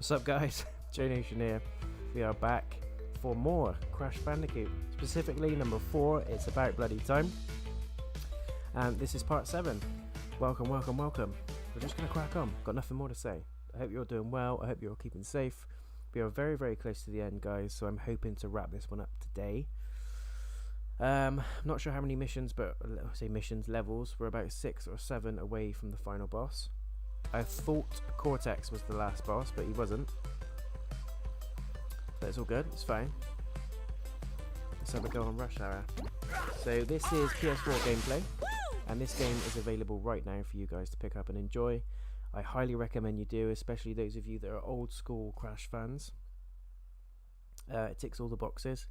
What's up guys, JayNotion here. We are back for more Crash Bandicoot, specifically number 4, It's About Bloody Time. And this is part 7. Welcome, welcome, welcome. We're just going to crack on, got nothing more to say. I hope you're doing well, I hope you're all keeping safe. We are very, very close to the end guys, so I'm hoping to wrap this one up today. I'm not sure how many missions, but I'll say missions, levels. We're about 6 or 7 away from the final boss. I thought Cortex was the last boss, but he wasn't. But it's all good, it's fine. Let's have a go on Rush Hour. So this is PS4 gameplay, and this game is available right now for you guys to pick up and enjoy. I highly recommend you do, especially those of you that are old school Crash fans. It ticks all the boxes.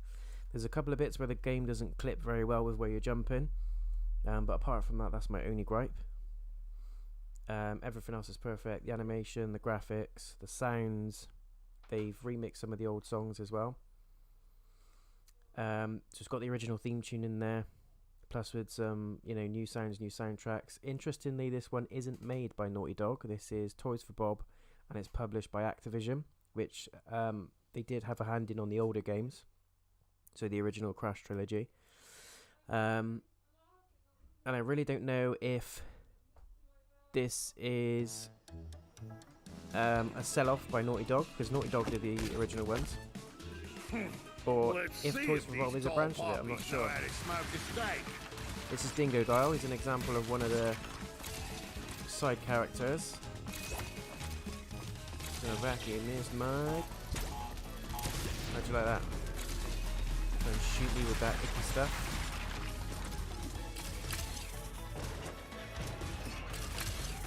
There's a couple of bits where the game doesn't clip very well with where you're jumping, but apart from that, that's my only gripe. Everything else is perfect. The animation, the graphics, the sounds. They've remixed some of the old songs as well. So it's got the original theme tune in there, plus with some, new sounds, new soundtracks. Interestingly, this one isn't made by Naughty Dog. This is Toys for Bob, and it's published by Activision, which they did have a hand in on the older games, so the original Crash trilogy. And I really don't know if this is a sell-off by Naughty Dog, because Naughty Dog did the original ones, or if Toys for Bob is a branch of it, I'm not sure. This is Dingo Dial. He's an example of one of the side characters. Gonna vacuum this mug. How'd you like that? Try and shoot me with that icky stuff.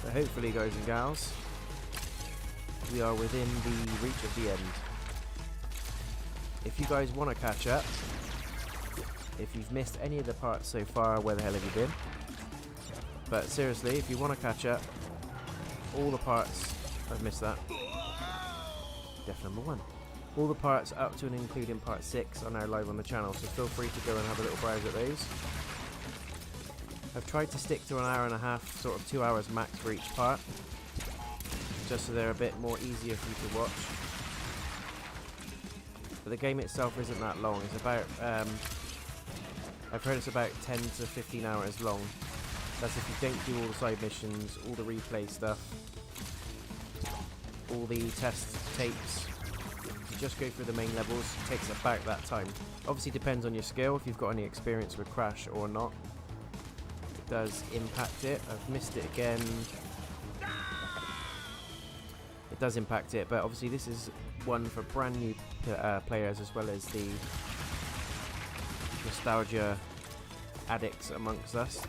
So hopefully, guys and gals, we are within the reach of the end. If you guys want to catch up, if you've missed any of the parts so far, where the hell have you been? But seriously, if you want to catch up, all the parts, I've missed that, death number 1. All the parts up to and including part 6 are now live on the channel, so feel free to go and have a little browse at those. I've tried to stick to an hour and a half, sort of 2 hours max for each part, just so they're a bit more easier for you to watch. But the game itself isn't that long. It's about, I've heard it's about 10 to 15 hours long. That's if you don't do all the side missions, all the replay stuff, all the test tapes. If you just go through the main levels, it takes about that time. Obviously depends on your skill, if you've got any experience with Crash or not. Does impact it. I've missed it again. It does impact it, but obviously this is one for brand new players, as well as the nostalgia addicts amongst us.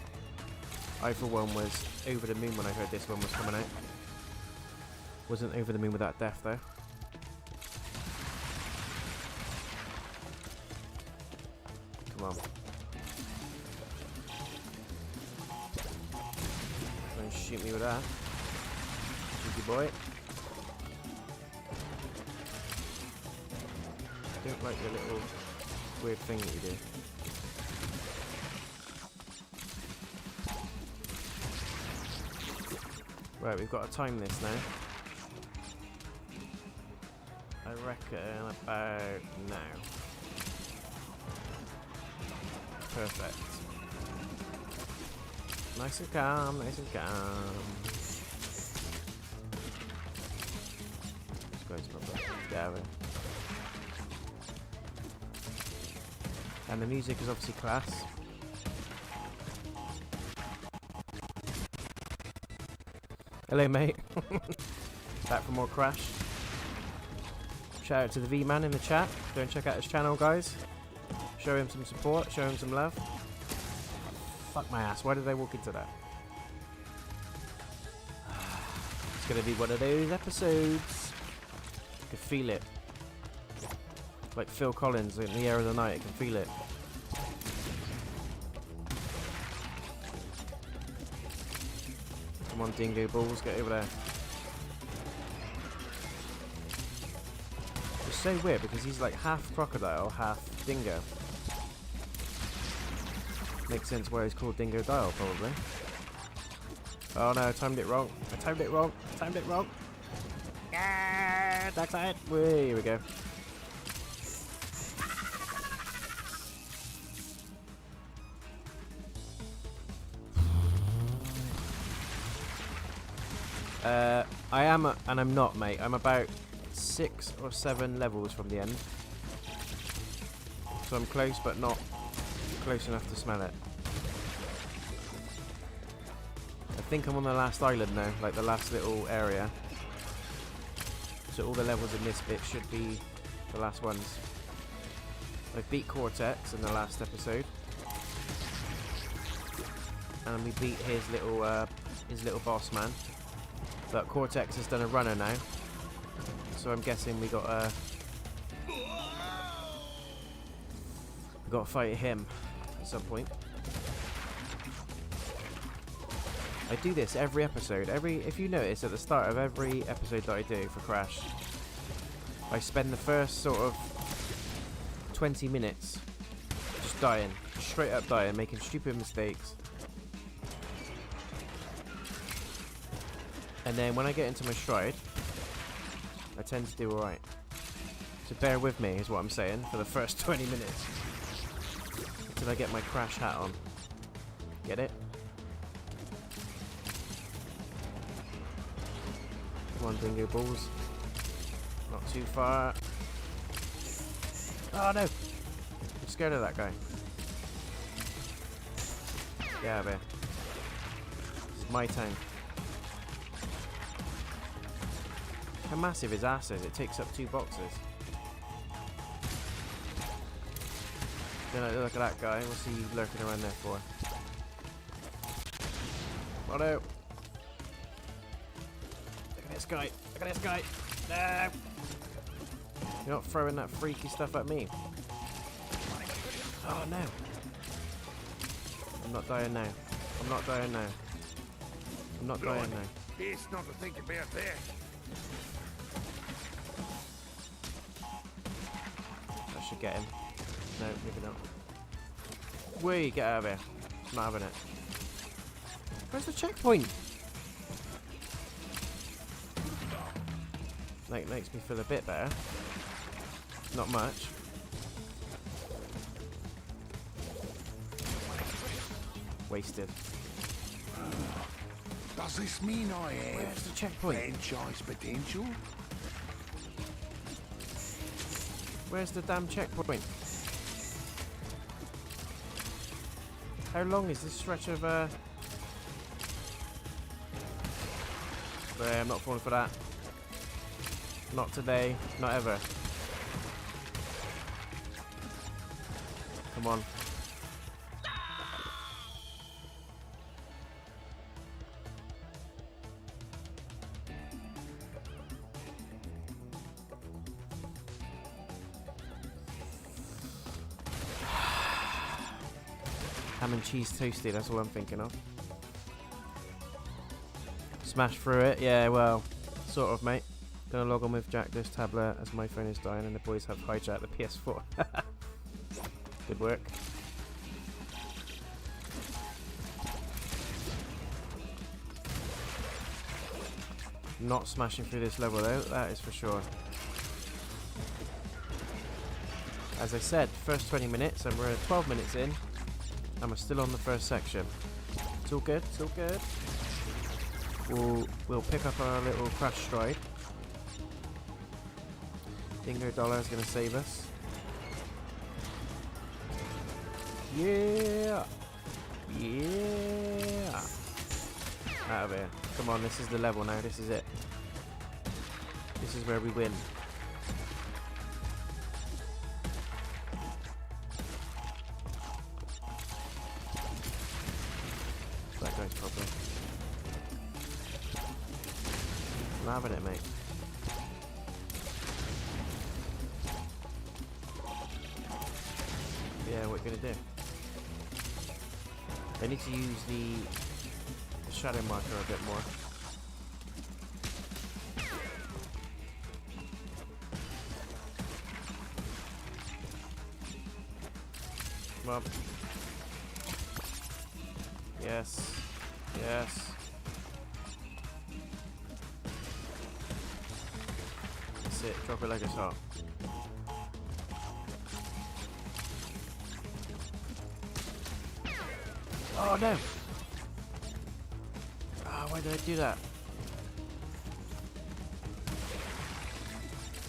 I for one was over the moon when I heard this one was coming out. Wasn't over the moon with that death though. Come on. Don't shoot me with that. Cheeky boy. I don't like the little weird thing that you do. Right, we've got to time this now. I reckon about now. Perfect. Nice and calm, nice and calm. This guy's not that going. And the music is obviously class. Hello mate. Back for more Crash. Shout out to the V-Man in the chat. Go and check out his channel guys. Show him some support, show him some love. Fuck my ass, why did I walk into that? It's gonna be one of those episodes. I can feel it. Like Phil Collins in the air of the night, I can feel it. Come on dingo balls, get over there. It's so weird because he's like half crocodile, half dingo. Makes sense why he's called Dingo Dial, probably. Oh no, I timed it wrong. I timed it wrong. I timed it wrong. dark side. Wait, here we go. I am, and I'm not, mate. I'm about 6 or 7 levels from the end. So I'm close, but not close enough to smell it. I think I'm on the last island now, like the last little area. So all the levels in this bit should be the last ones. I beat Cortex in the last episode. And we beat his little boss man. But Cortex has done a runner now, so I'm guessing we got to fight him at some point. I do this every episode. If you notice, at the start of every episode that I do for Crash, I spend the first sort of 20 minutes just dying, straight up dying, making stupid mistakes. And then when I get into my stride, I tend to do alright. So bear with me is what I'm saying for the first 20 minutes. Until I get my Crash hat on. Get it? Come on, dingo balls. Not too far. Oh no! I'm scared of that guy. Get out of here. It's my time. How massive his ass is. It takes up 2 boxes. Then I look at that guy. What's he lurking around there for? Oh no! Look at this guy! Look at this guy! No! You're not throwing that freaky stuff at me. Oh no! I'm not dying now. I'm not dying now. I'm not dying now. Best not to think about that. I should get him. No, maybe not. Wait, get out of here. I'm not having it. Where's the checkpoint? Like, makes me feel a bit better. Not much. Wasted. Does this mean I have Where's the checkpoint? franchise potential? Where's the damn checkpoint? How long is this stretch of I'm not falling for that. Not today, not ever. Come on. Ham and cheese toasty, that's all I'm thinking of. Smash through it, yeah, well, sort of, mate. Gonna log on with Jack this tablet as my phone is dying and the boys have hijacked the PS4. Good work. Not smashing through this level though, that is for sure. As I said, first 20 minutes and we're 12 minutes in and we're still on the first section. It's all good, it's all good. We'll pick up our little Crash stride. Dingo Dollar is going to save us. Yeah! Yeah! Out of here. Come on, this is the level now, this is it. This is where we win. That guy's probably. I'm having it, mate. Yeah, what are you gonna do? I need to use the shadow marker a bit more. Come on. Yes. Yes. That's it. Drop it like it's hot. Oh no! Ah, why did I do that?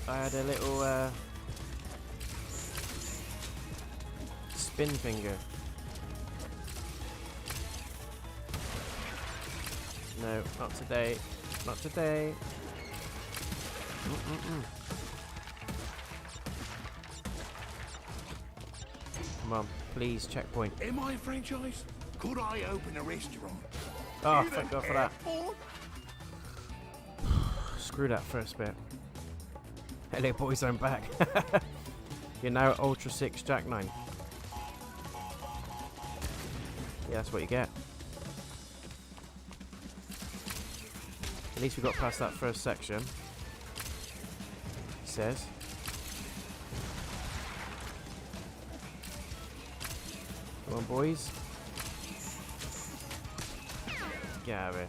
I had a little spin finger. No, not today. Not today. Come on, please, checkpoint. Am I a franchise? Could I open a restaurant? Oh, In thank an God for that. airport? Screw that first bit. Hello, boys, I'm back. You're now Ultra 6 Jack 9. Yeah, that's what you get. At least we got past that first section. It says. Come on, boys. Get out of here.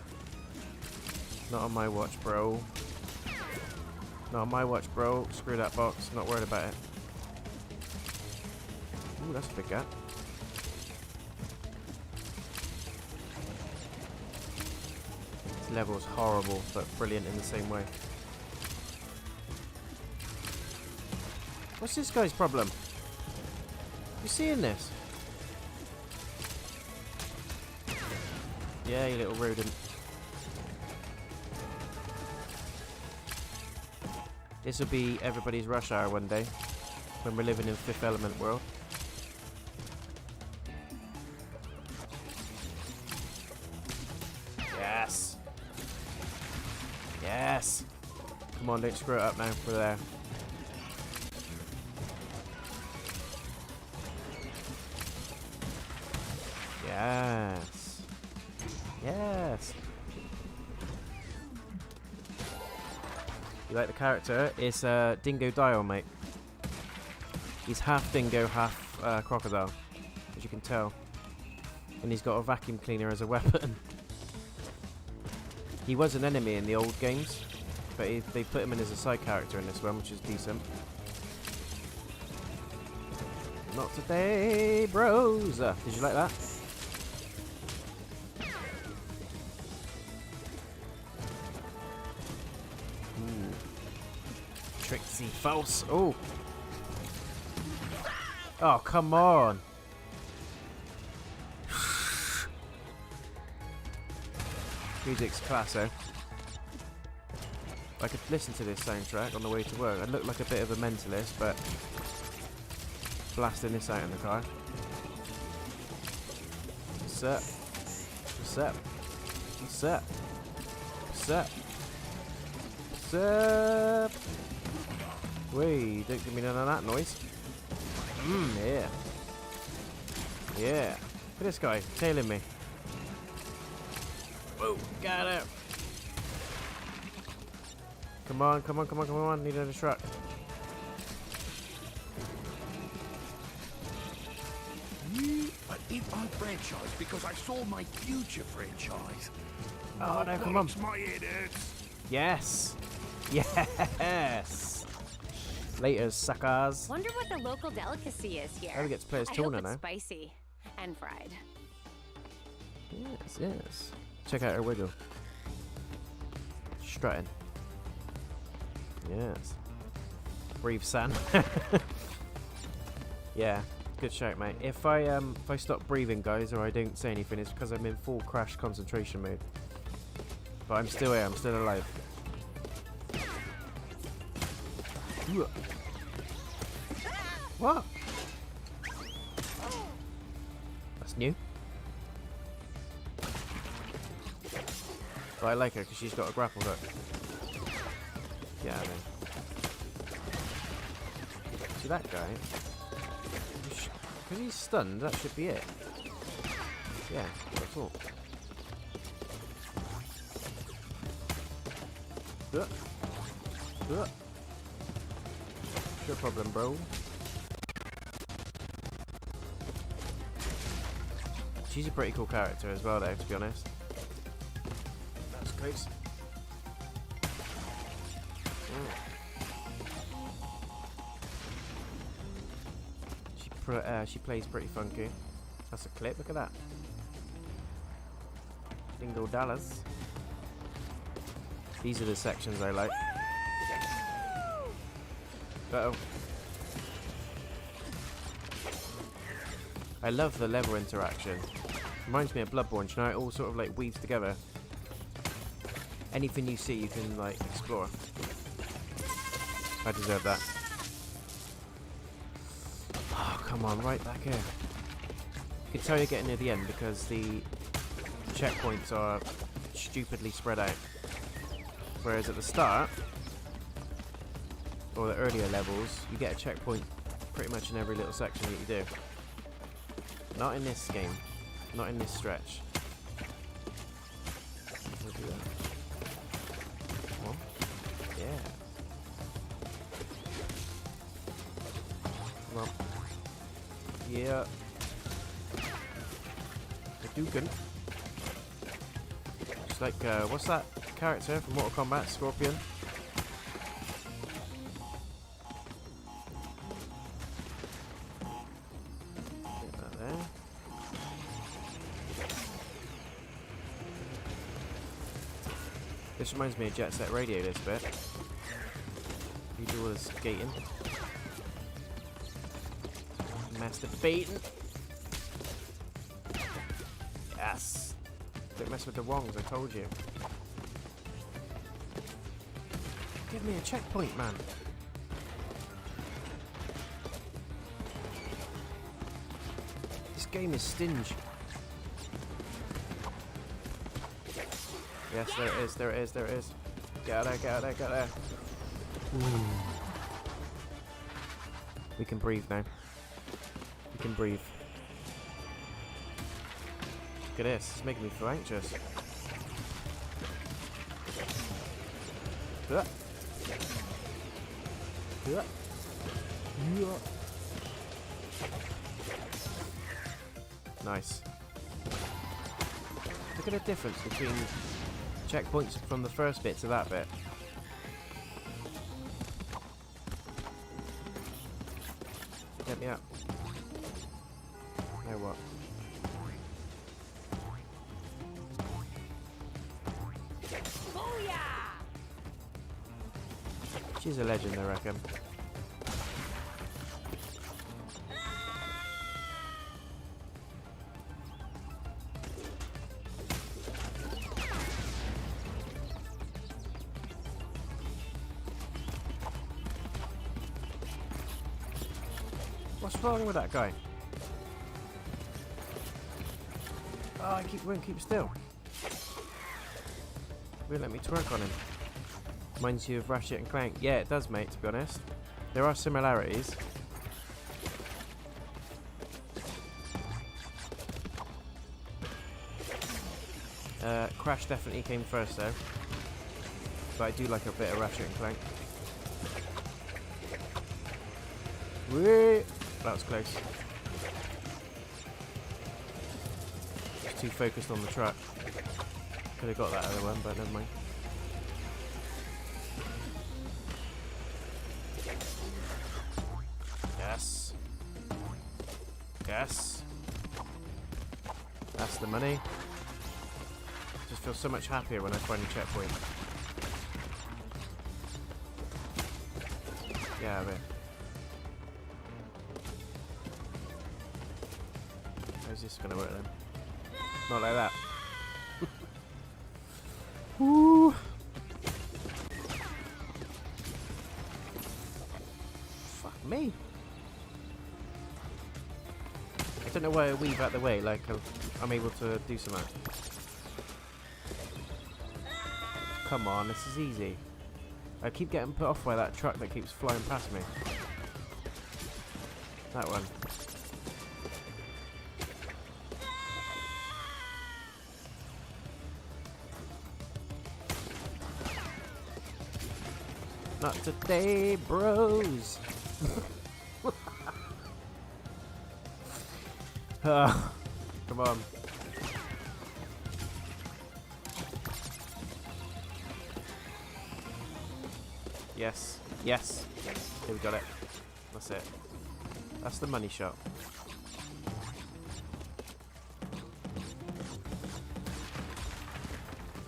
Not on my watch, bro. Not on my watch, bro. Screw that box. Not worried about it. Ooh, that's a big gap. This level is horrible, but brilliant in the same way. What's this guy's problem? You seeing this? Yeah, you little rodent. This will be everybody's rush hour one day, when we're living in Fifth Element world. Yes! Yes! Come on, don't screw it up now. We're there. Yes! Yes! You like the character? It's Dingo Dial, mate. He's half dingo, half crocodile, as you can tell. And he's got a vacuum cleaner as a weapon. He was an enemy in the old games, but they put him in as a side character in this one, which is decent. Not today, bros! Did you like that? Tricksy false. Oh. Oh, come on. Music's classic. I could listen to this soundtrack on the way to work. I look like a bit of a mentalist, but blasting this out in the car. What's up? What's up? What's up? What's up? What's up? Wait, don't give me none of that noise. Yeah. Yeah. Look at this guy, tailing me. Whoa, got it. Come on, come on, come on, come on. Need another truck. But if I franchise because I saw my future franchise. Oh no, come on. My head hurts. Yes. Yes. Later, suckers. Wonder what the local delicacy is here. I get to play as I tuna hope it's now. spicy and fried. Yes, yes. Check out her wiggle. Strutting. Yes. Breathe sand. Yeah, good shout, mate. If I stop breathing, guys, or I don't say anything, it's because I'm in full crash concentration mode. But I'm still here. I'm still alive. What? That's new. But I like her because she's got a grapple hook. Yeah, I mean. See that guy? Because he's stunned, that should be it. Yeah, that's all. No problem, bro. She's a pretty cool character as well, though, to be honest. That's close. She plays pretty funky. That's a clip. Look at that. Dingo dollars. These are the sections I like. Uh-oh. I love the level interaction. Reminds me of Bloodborne. You know, it all sort of like weaves together. Anything you see, you can like explore. I deserve that. Oh, come on, right back here. You can tell you're getting near the end because the checkpoints are stupidly spread out. Whereas at the start, or the earlier levels, you get a checkpoint pretty much in every little section that you do. Not in this game. Not in this stretch. We'll do that. Well, yeah. Well, yeah. Hadouken. Just like, what's that character from Mortal Kombat? Scorpion. Get that there. This reminds me of Jet Set Radio, this bit. You do all the skating. Masturbating. Yes. Don't mess with the wrongs, I told you. Give me a checkpoint, man. This game is stingy. Yes, there it is, there it is, there it is. Get out there, get out there, get out there. Ooh. We can breathe now. We can breathe. Look at this, it's making me feel anxious. Nice. Look at the difference between checkpoints from the first bit to that bit. Get me up. Now what? She's a legend, I reckon. What's wrong with that guy? Oh, I won't keep still. Won't let me twerk on him. Reminds you of Ratchet and Clank. Yeah, it does, mate, to be honest. There are similarities. Crash definitely came first, though. But I do like a bit of Ratchet and Clank. Whee! That was close. Just too focused on the truck. Could have got that other one, but never mind. Yes. Yes. That's the money. Just feel so much happier when I find a checkpoint. Yeah, a bit. How's this gonna work then? Not like that. Woo! Fuck me. I don't know why I weave out the way, like I'm able to do something. Come on, this is easy. I keep getting put off by that truck that keeps flying past me. That one. Not today, bros. Come on. Yes. Yes. Here we got it. That's it. That's the money shot.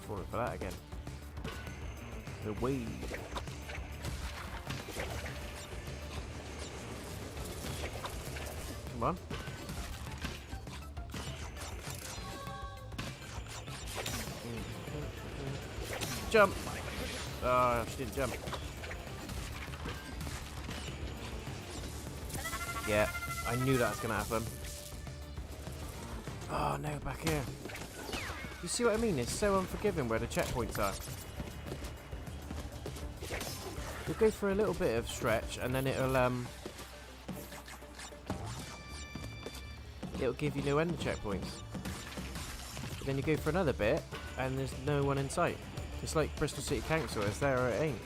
Falling for that again. The weed. Come on. Jump! Oh, she didn't jump. Yeah, I knew that was going to happen. Oh no, back here. You see what I mean? It's so unforgiving where the checkpoints are. You'll go for a little bit of stretch and then it'll give you no end checkpoints. But then you go for another bit and there's no one in sight. It's like Bristol City Council, it's there or it ain't.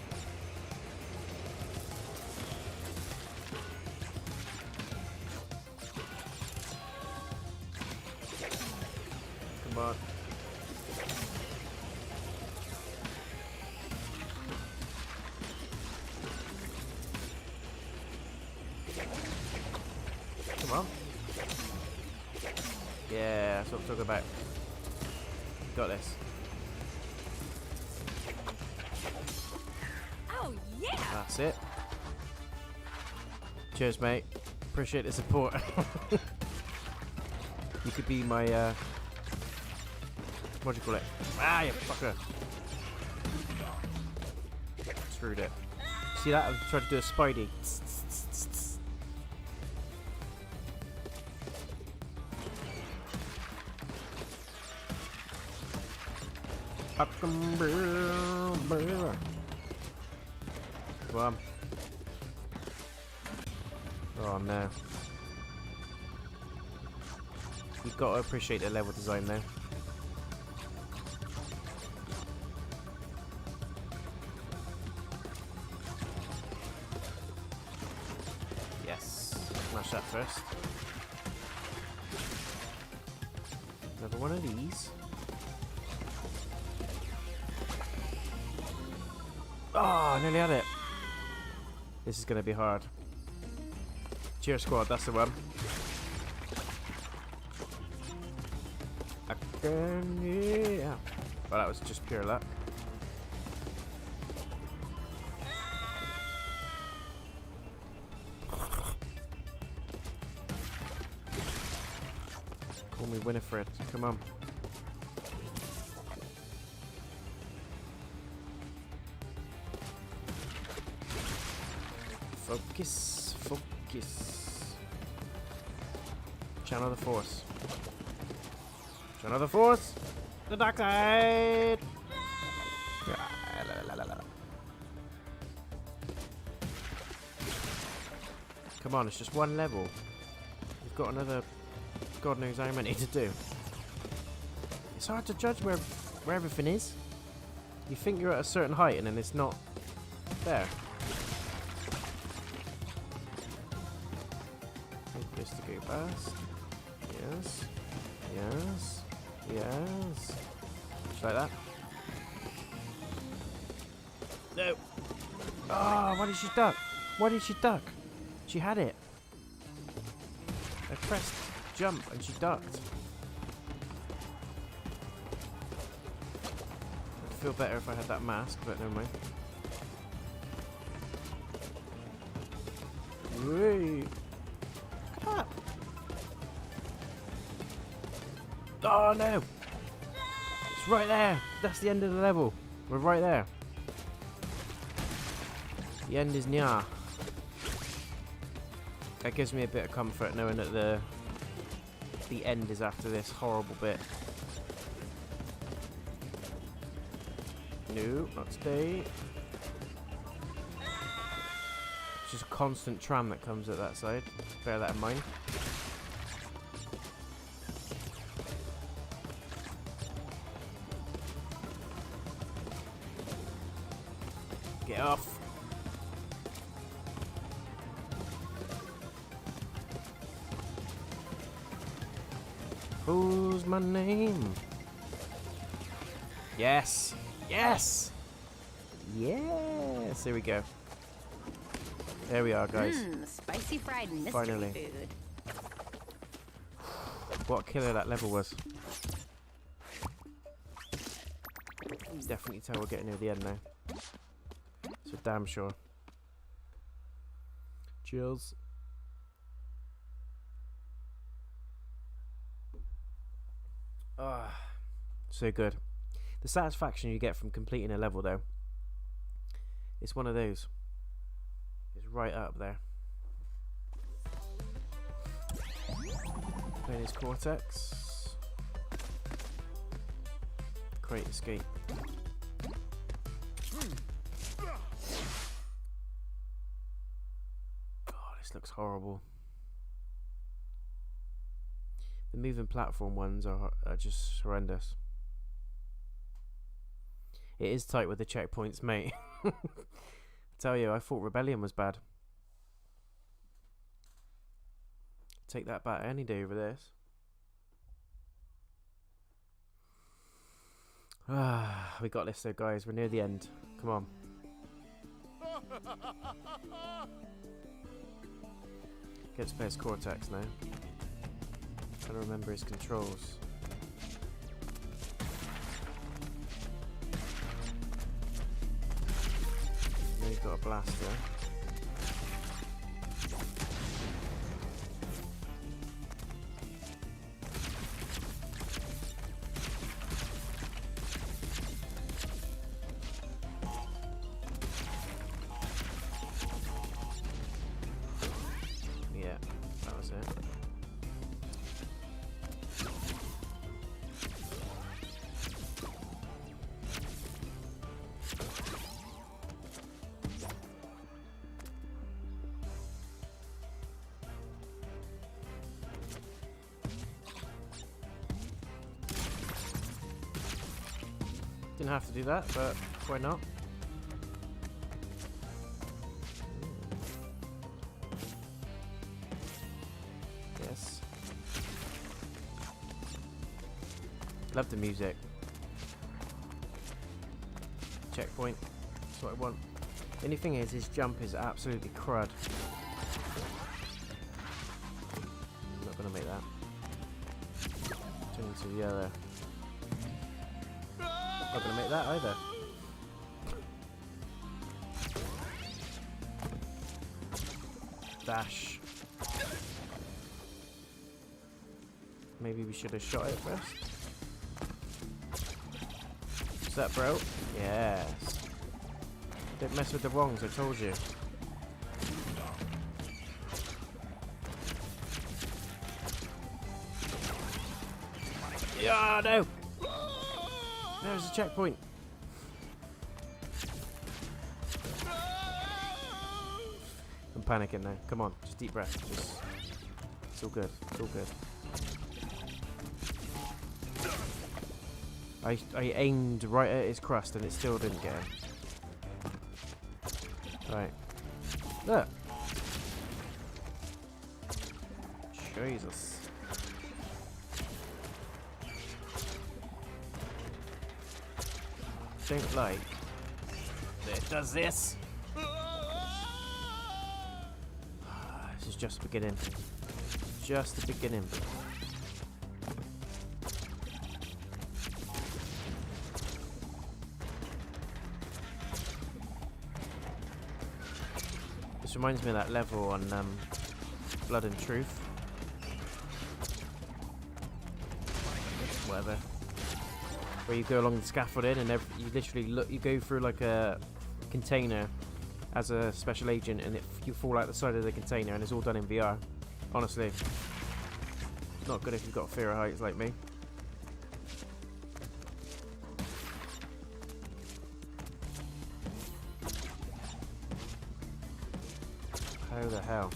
Come on. Come on. Yeah, that's what I'm talking about. Got this. Oh, yeah! That's it. Cheers, mate. Appreciate the support. You could be my, what do you call it? Ah, you fucker. Screwed it. See that? I tried to do a Spidey. Come on. Oh no. You've got to appreciate the level design though. Yes. Smash that first. Another one of these. Oh, nearly had it. This is going to be hard. Cheer squad, that's the one. Yeah. Well, that was just pure luck. Call me Winifred. Come on. Focus, focus. Channel the force. Channel the force. The dark side. Come on, it's just one level. We've got another God knows how many to do. It's hard to judge where everything is. You think you're at a certain height and then it's not there. This to go past. Yes. Yes. Yes. Just like that. No. Oh, why did she duck? Why did she duck? She had it. I pressed jump and she ducked. I'd feel better if I had that mask, but never mind. Wait. Come up. Oh no! It's right there! That's the end of the level. We're right there. The end is near. That gives me a bit of comfort knowing that the end is after this horrible bit. No, not today. It's just a constant tram that comes at that side. Bear that in mind. Get off. Who's my name? Yes. Yes. Yes. Here we go. There we are, guys. Spicy fried mystery Finally. food. What a killer that level was. Definitely tell we're getting near the end now. So damn sure. Chills. Ah, so good. The satisfaction you get from completing a level, though, it's one of those. It's right up there. Playing his Cortex. Great escape. God, this looks horrible. The moving platform ones are just horrendous. It is tight with the checkpoints, mate. I tell you, I thought Rebellion was bad. Take that back any day over this. Ah, we got this though, guys. We're near the end. Come on. Get to play his Cortex now. Trying to remember his controls. Now you've got a blaster. Yeah, that was it. Didn't have to do that, but why not? Yes. Love the music. Checkpoint. That's what I want. The only thing is, his jump is absolutely crud. I'm not gonna make that. Turn into the other. Not gonna make that either. Dash. Maybe we should have shot it first. What's that, bro? Yes. Don't mess with the wrongs, I told you. Yeah, no! There's a checkpoint. I'm panicking now. Come on, just deep breath. Just, it's all good. It's all good. I aimed right at his crust and it still didn't get him. Right. Look. Jesus. Don't like that it does this. This is just the beginning. Just the beginning. This reminds me of that level on Blood and Truth. Whatever. Where you go along the scaffolding and you literally you go through like a container as a special agent, and you fall out the side of the container, and it's all done in VR. Honestly, not good if you've got fear of heights like me. How the hell?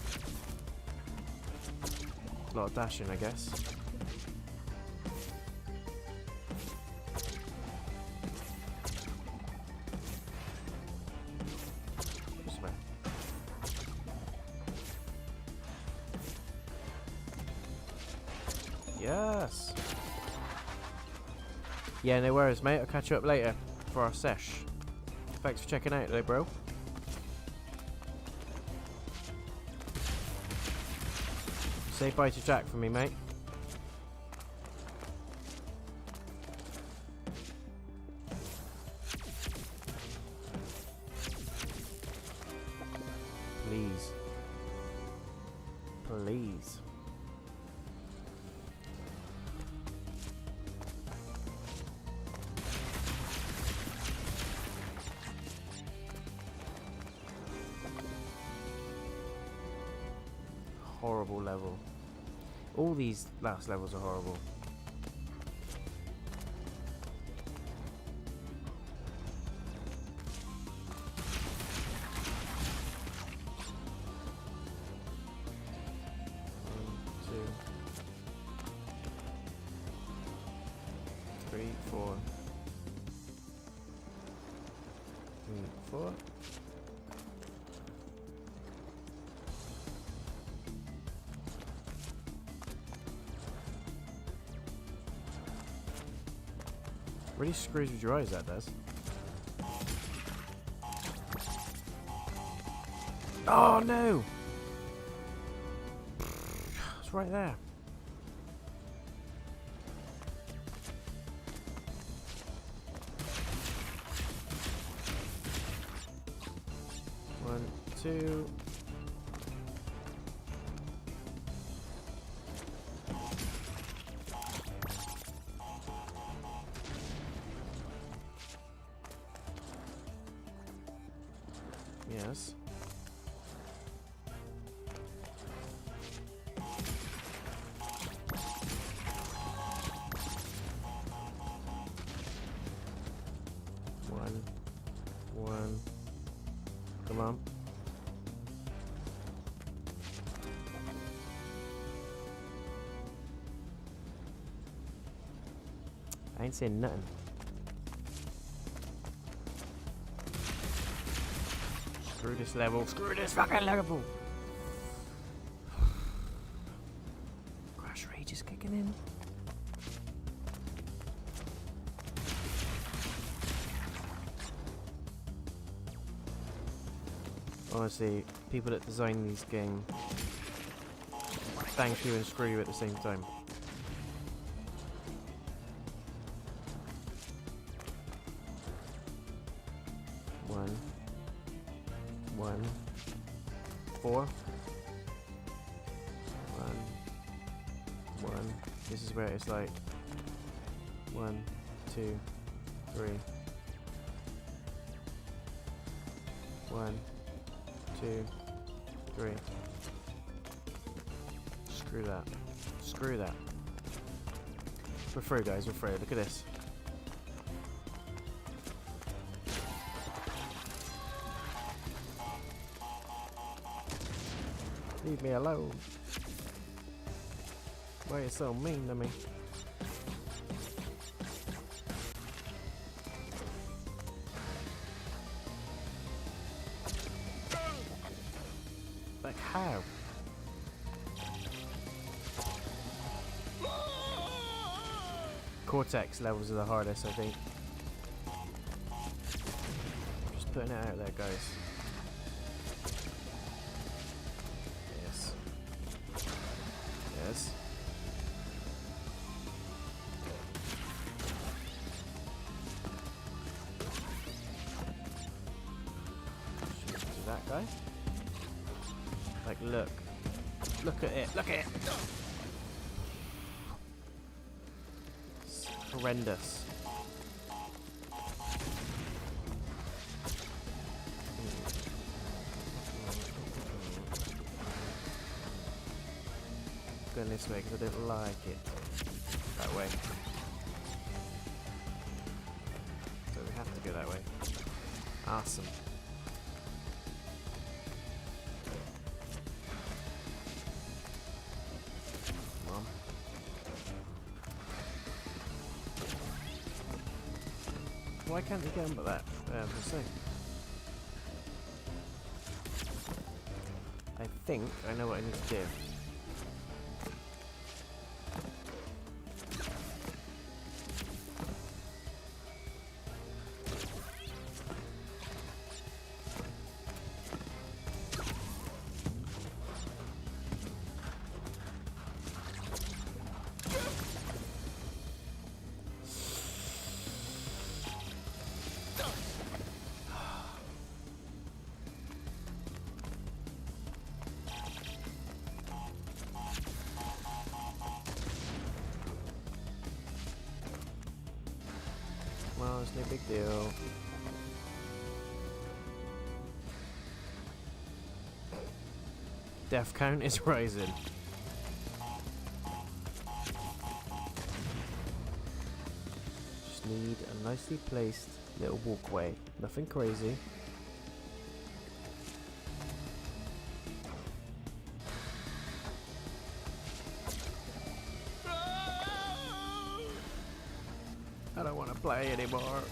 A lot of dashing, I guess. Yes. Yeah, no worries, mate. I'll catch you up later for our sesh. Thanks for checking out, though, bro. Say bye to Jack for me, mate. Please. Please. Horrible level. All these last levels are horrible. One, two, three, four. 4. Really screws with your eyes, that does. Oh no! It's right there. One, two. Yes. One. Come on. I ain't saying nothing. Screw this level. Screw this fucking level. Crash Rage is kicking in. Honestly, people that design these games, thank you and screw you at the same time. One. 4. 1. This is where it's like 1, 2, 3. 1, 2, 3. Screw that. Screw that. We're through, guys. We're through. Look at this. Leave me alone. Why are you so mean to me? Like how? Cortex levels are the hardest, I think. Just putting it out there, guys. Yes. To that guy. Like, look. Look at it. Look at it. It's horrendous. Going this way because I don't like it. That way. So we have to go that way. Awesome. Come on. Why can't we get him but that? We'll see. I think I know what I need to do. it's no big deal. Death count is rising. Just need a nicely placed little walkway. Nothing crazy. I don't want to play anymore.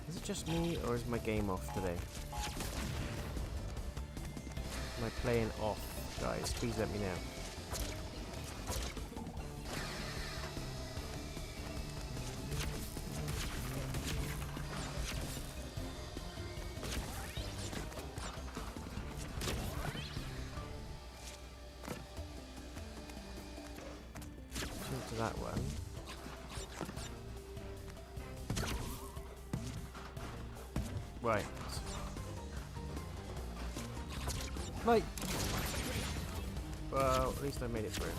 Is it just me, or is my game off today? Am I playing off, guys? Please let me know. To that one. Right. Like. Well, at least I made it through.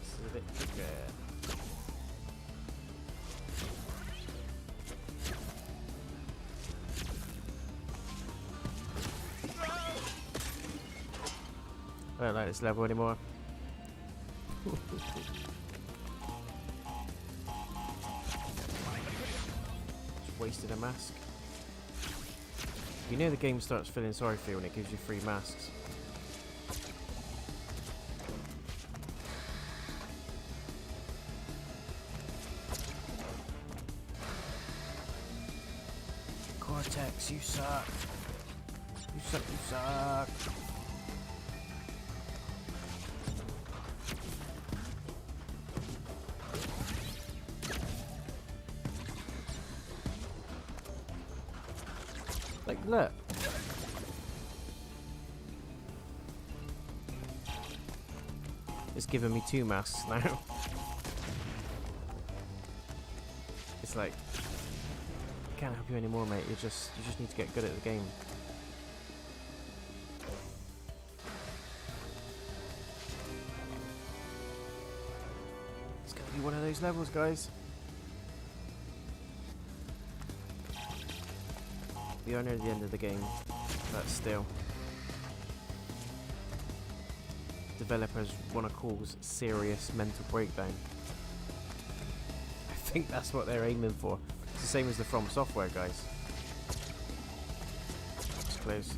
This is a bit tricky. I don't like this level anymore. Just wasted a mask. You know the game starts feeling sorry for you when it gives you free masks. Cortex, you suck. You suck, you suck. Like, look. It's giving me 2 masks now. It's like, I can't help you anymore, mate. You just need to get good at the game. It's gonna be one of those levels, guys. We are near the end of the game, but still. Developers want to cause serious mental breakdown. I think that's what they're aiming for. It's the same as the From Software guys. It's close.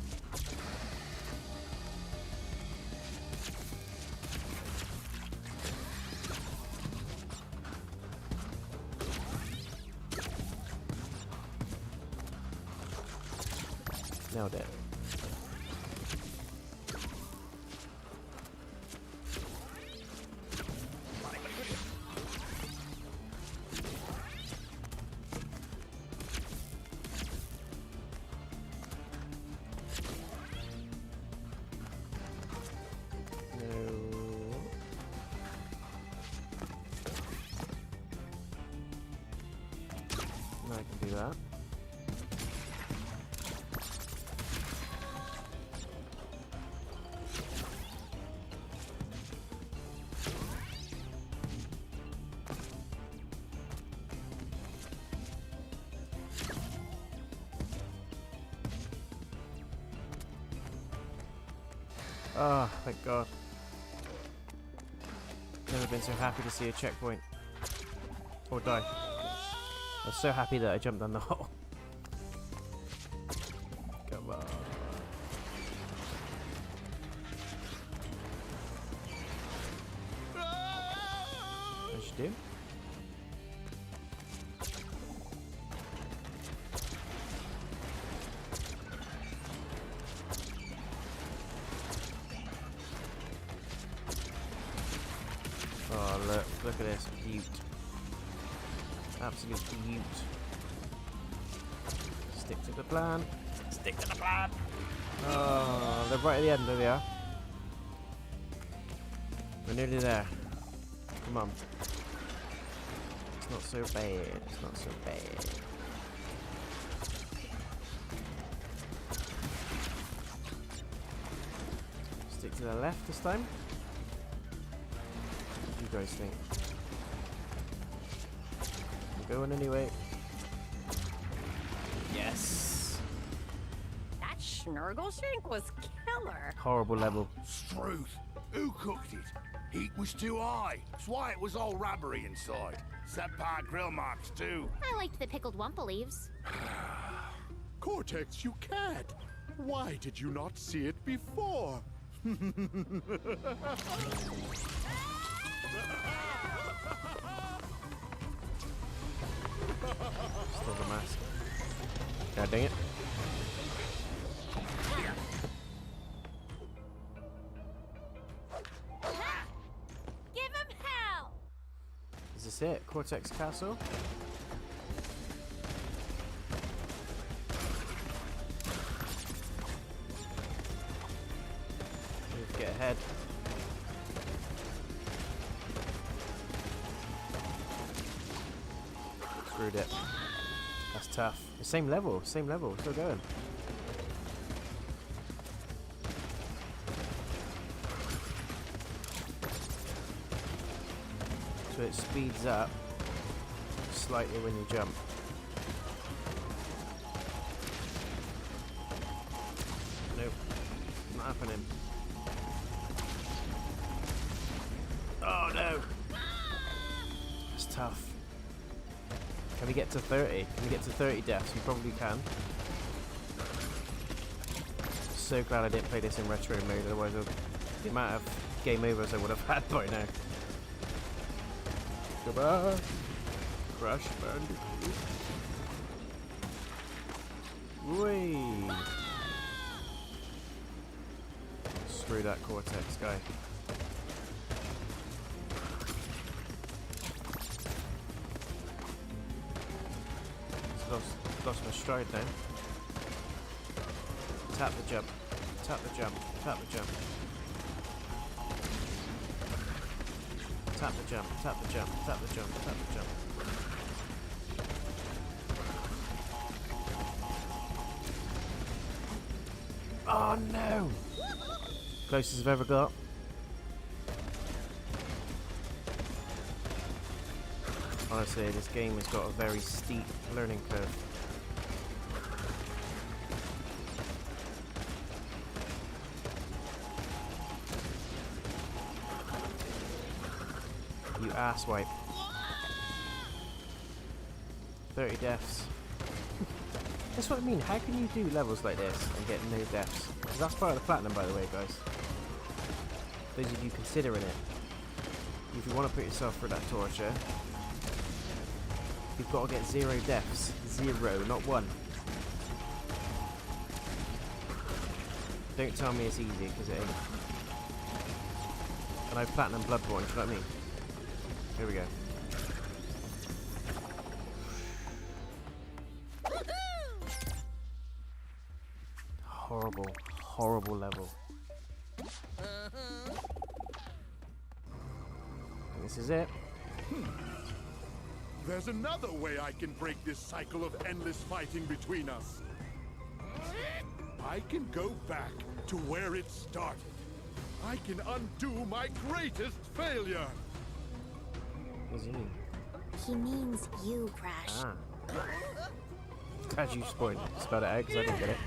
Nailed it. No, I can do that. Oh, thank God. Never been so happy to see a checkpoint. Or die. I was so happy that I jumped down the hole. Come on. As you do. Oh, look at this beaut. Absolute beaut. Stick to the plan. Stick to the plan. Oh, they're right at the end, there they are. We're nearly there. Come on. It's not so bad. It's not so bad. Stick to the left this time. What do you guys think? We're going anyway. Yes. That Schnurgleshank was killer. Horrible level. Struth. Who cooked it? Heat was too high. That's why it was all rubbery inside. Subpar grill marks, too. I liked the pickled wumpa leaves. Cortex, you can't. Why did you not see it before? Still the mask. God dang it. Give him hell! Is this it? Cortex Castle? Let's get ahead. Screwed it. That's tough. The same level, still going. So it speeds up slightly when you jump. Nope, not happening. Oh no! That's tough. Can we get to 30? Can we get to 30 deaths? We probably can. So glad I didn't play this in retro mode, otherwise the amount of game overs I would have had by now. Goodbye. Crash Bandicoot. Whee! Screw that Cortex guy. Lost my stride now. Tap the jump. Tap the jump. Tap the jump. Tap the jump. Tap the jump. Tap the jump. Tap the jump. Oh no! Closest I've ever got. Honestly, this game has got a very steep learning curve. You asswipe. 30 deaths. That's what I mean. How can you do levels like this and get no deaths? Because that's part of the platinum, by the way, guys. Those of you considering it. If you want to put yourself through that torture, you've got to get 0 deaths. 0, not 1. Don't tell me it's easy, because it ain't. And I've platinum Bloodborne, do you know what I mean? Here we go. Horrible, horrible level. And this is it. There's another way I can break this cycle of endless fighting between us. I can go back to where it started. I can undo my greatest failure. What does he mean? He means you, Crash. Ah. Glad you spelled it out because I didn't get it.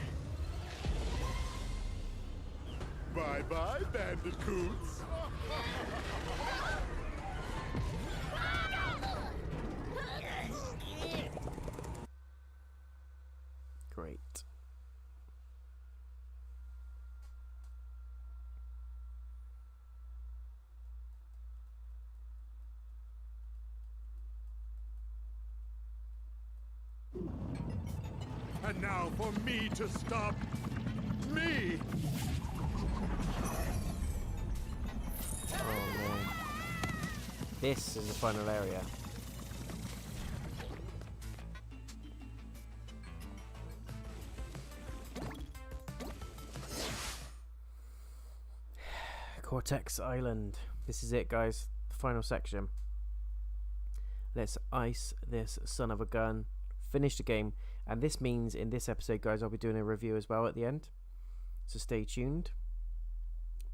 Bye-bye, Bandicoots. Great. And now for me to stop me. Oh man. This is the final area. Cortex Island. This is it, guys. The final section. Let's ice this son of a gun. Finish the game. And this means in this episode, guys, I'll be doing a review as well at the end. So stay tuned.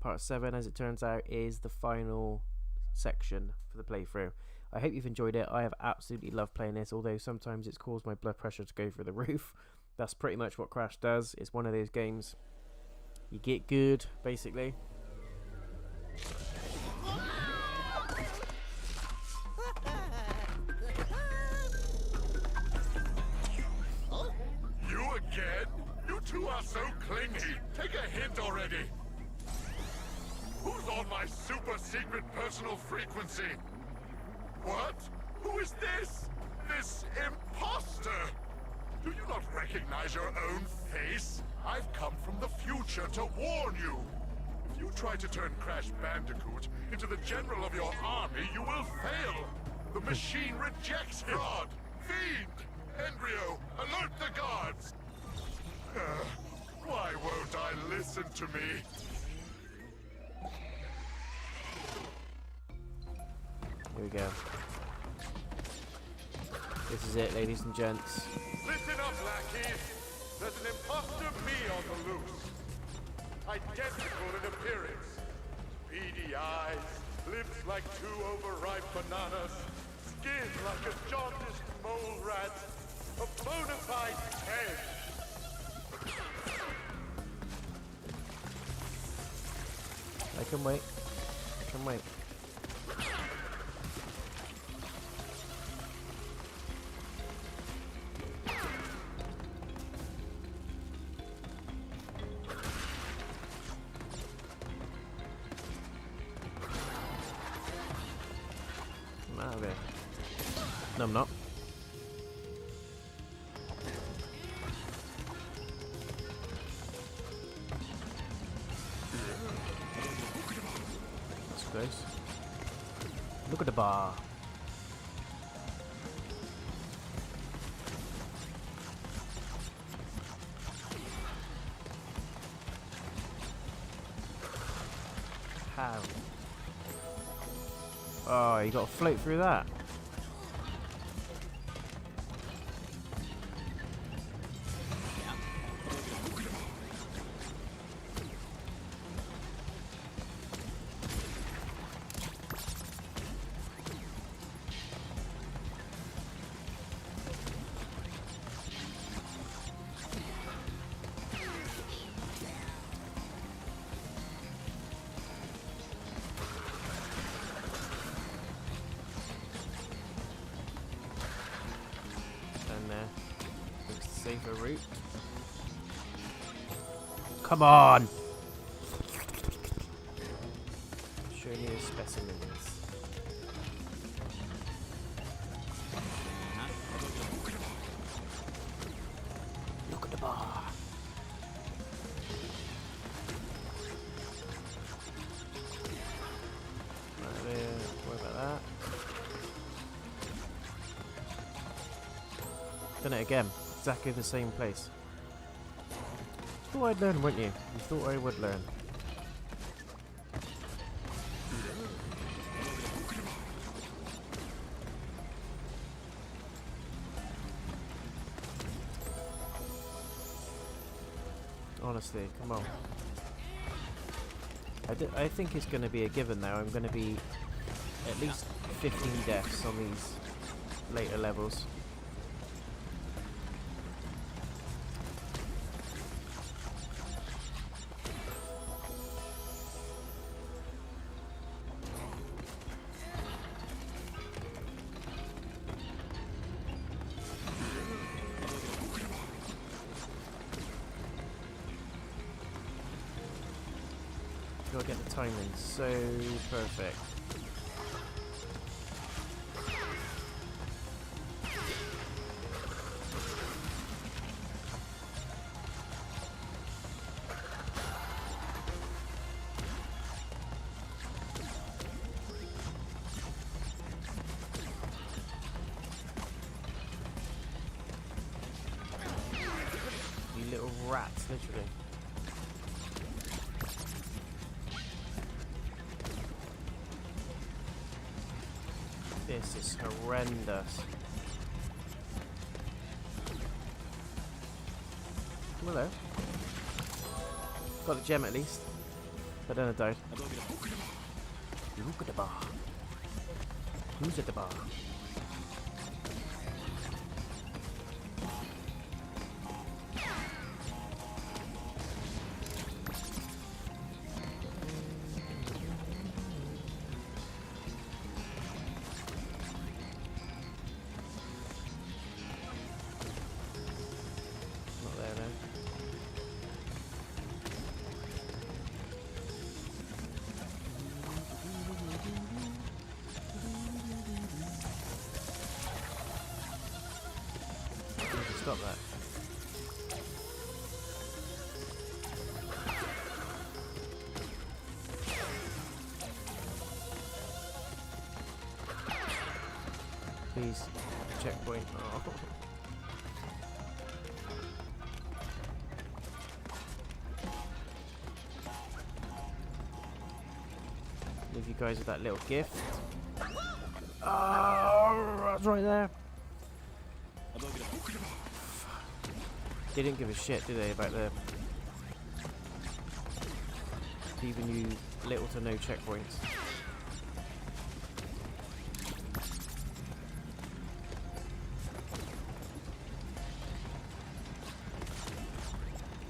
Part 7, as it turns out, is the final section for the playthrough. I hope you've enjoyed it. I have absolutely loved playing this, although sometimes it's caused my blood pressure to go through the roof. That's pretty much what Crash does. It's one of those games you get good, basically. You again? You two are so clingy. Take a hint already. Who's on my super secret personal frequency? What? Who is this? This imposter? Do you not recognize your own face? I've come from the future to warn you. If you try to turn Crash Bandicoot into the general of your army, you will fail. The machine rejects fraud. Fiend! Embryo, alert the guards! Why won't I listen to me? Here we go. This is it, ladies and gents. Listen up, lackeys. There's an imposter me on the loose. Identical in appearance. Beady eyes, lips like 2 overripe bananas, skin like a jaundiced mole rat, a bona fide 10. I can wait. I can wait. I'm out of here. No, I'm not. That's close. Look at the bar. How? Oh, you got to float through that. Safer route. Come on! Show me your specimens. Look at the bar. Right there. What about that? Done it again. Exactly the same place. You thought I'd learn, wouldn't you? You thought I would learn. Honestly, come on. I think it's going to be a given now. I'm going to be at least 15 deaths on these later levels. Gotta get the timing so perfect. You little rats, literally. This is horrendous. Hello. Got the gem at least. But then I died. Look at the bar. Who's at the bar? Not there then. Stop that. Please, checkpoint. Oh. Leave you guys with that little gift. Oh, that's right there. They didn't give a shit, did they, about the leaving you little to no checkpoints.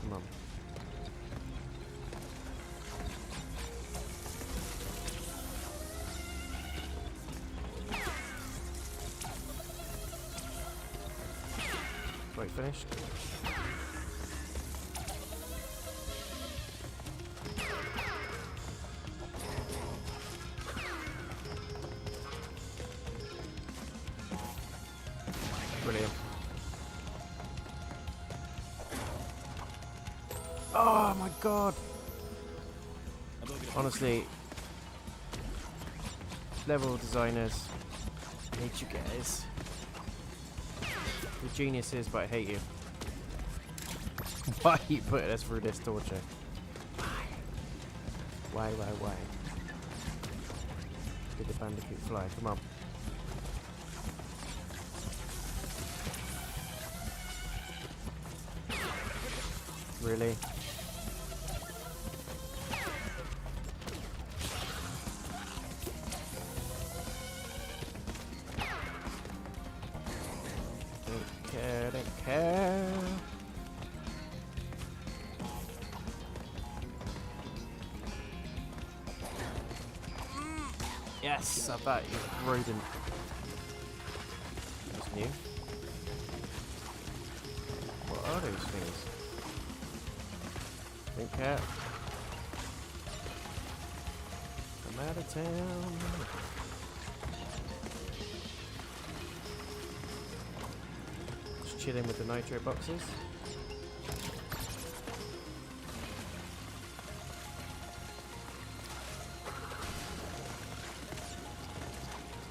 Come on. Right, finished. Brilliant. Oh my god. Honestly, level designers, I hate you guys. You're geniuses, but I hate you. Why are you putting us through this torture? Why? Did the Bandicoot fly? Come on. Really? Don't care. Yes, I bet you're rodent. That's new. What are those things? Don't care. I'm out of town. Just chilling with the nitro boxes.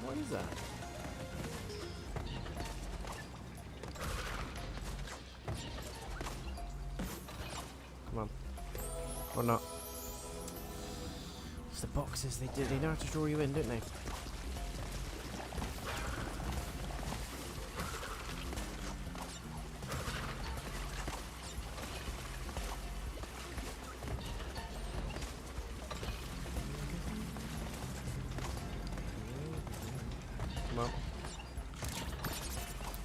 What is that? Come on. Or not. It's the boxes they know how to draw you in, don't they? Come on.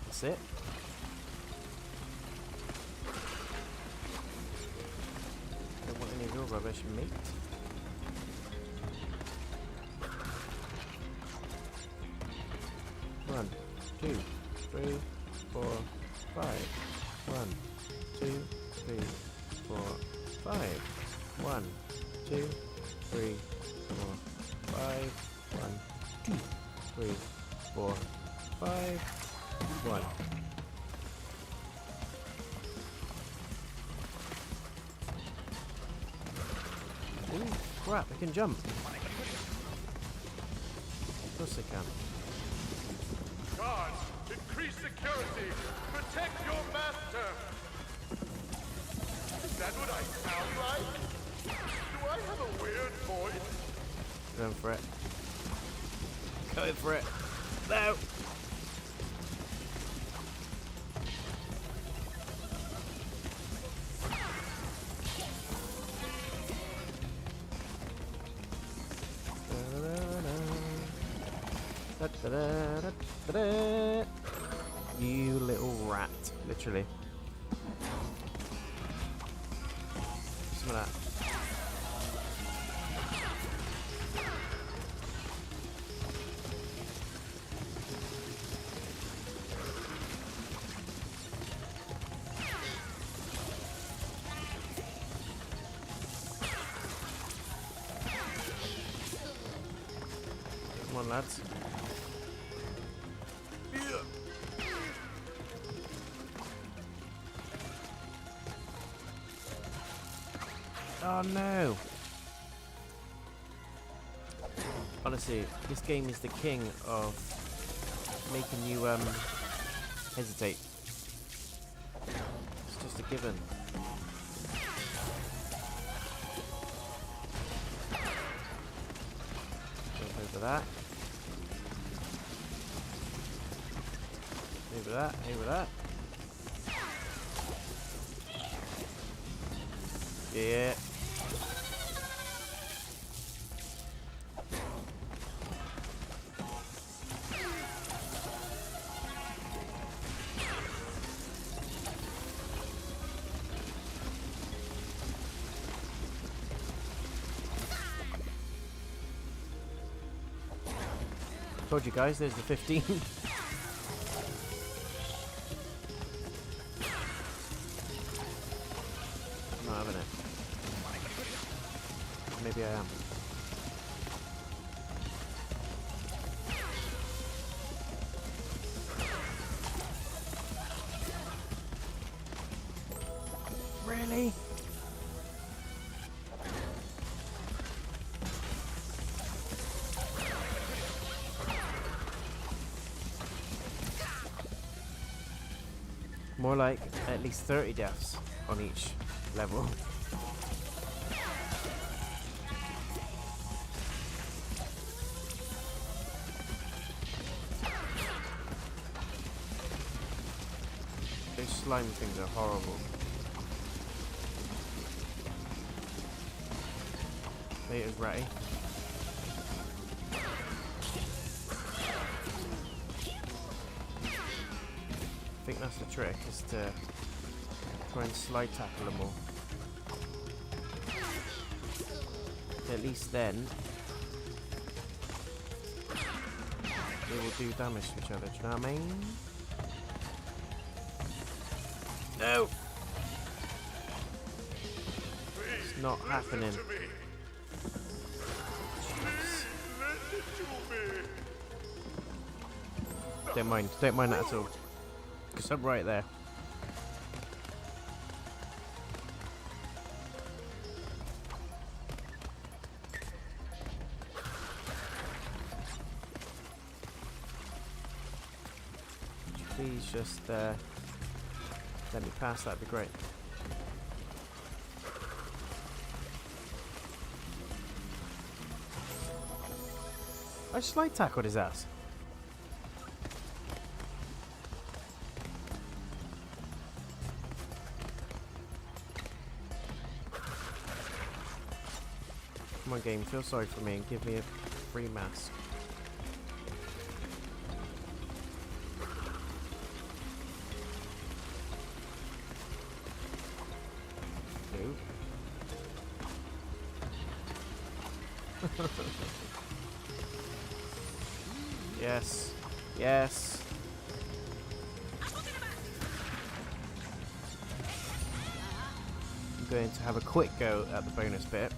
That's it. Don't want any of your rubbish, mate. One, two, three, four, five. 1, 2, 3, 4, 5. 1, 2, 3, 4, 5. 1, 2, 3, 4, 5. 1. Ooh, crap, I can jump. Of course I can. Guards, increase security. Protect your master. Is that what I sound like? Do I have a weird voice? Going for it. Going for it. No! You little rat, literally. Some of that. Come on, lads. Oh no! Honestly, this game is the king of making you hesitate. It's just a given. Jump over that. Over that, over that. Yeah. Told you guys, there's the 15. I'm not having it. Maybe I am. Really? More like at least 30 deaths on each level. Those slime things are horrible. Later's ratty. I think that's the trick, is to try and slide tackle them all. At least then they will do damage to each other, do you know what I mean? No! It's not happening. Don't mind that at all. Because I'm right there. Please just let me pass, that'd be great. I slide tackled his ass. Come on, game, feel sorry for me and give me a free mask. Nope. Yes. Yes. I'm going to have a quick go at the bonus bit,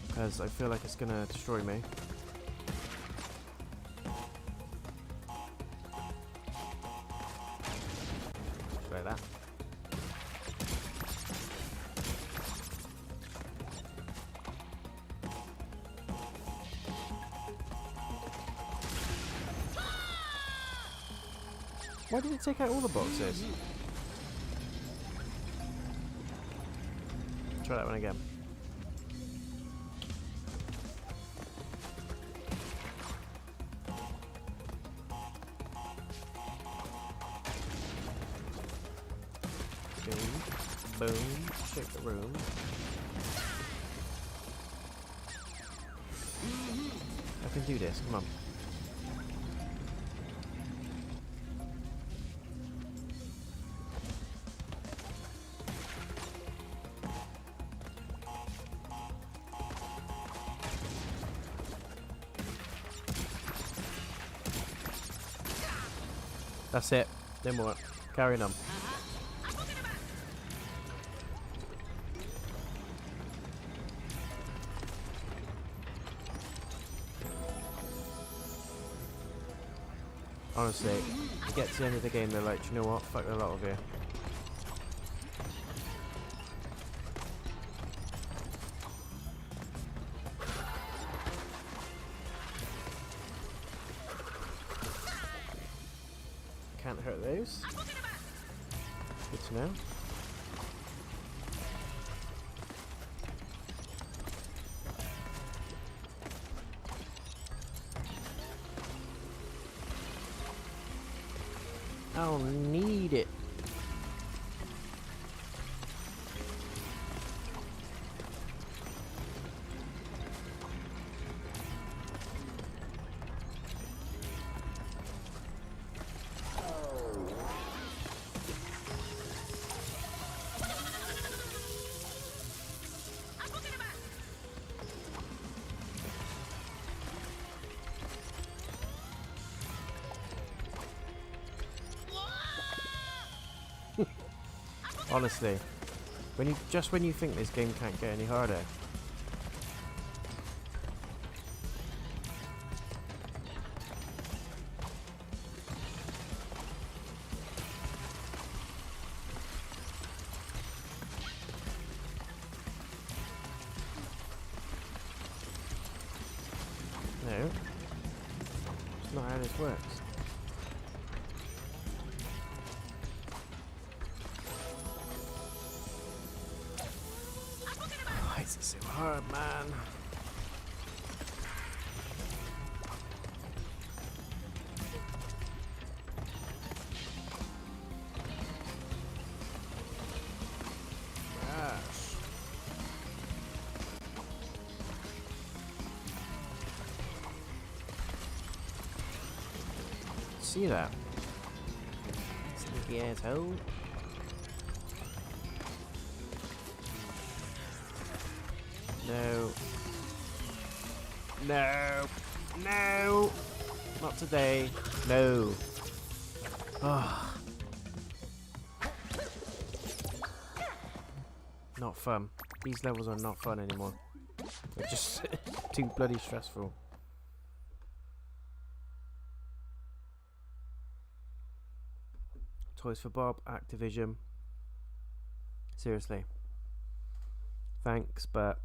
because I feel like it's going to destroy me. Like that. Why did it take out all the boxes? Try that one again. Boom. Shake the room. I can do this. Come on. That's it. No more. Carrying on. Honestly, you get to the end of the game, they're like, do you know what? Fuck the lot of you. Can't hurt those. Good to know. I'll need it. Honestly, when you think this game can't get any harder. No, it's not how this works. This is so hard, man. Gosh. See that? Sneaky asshole. No. No. No. Not today. No. Oh. Not fun. These levels are not fun anymore. They're just too bloody stressful. Toys for Bob, Activision. Seriously. Thanks, but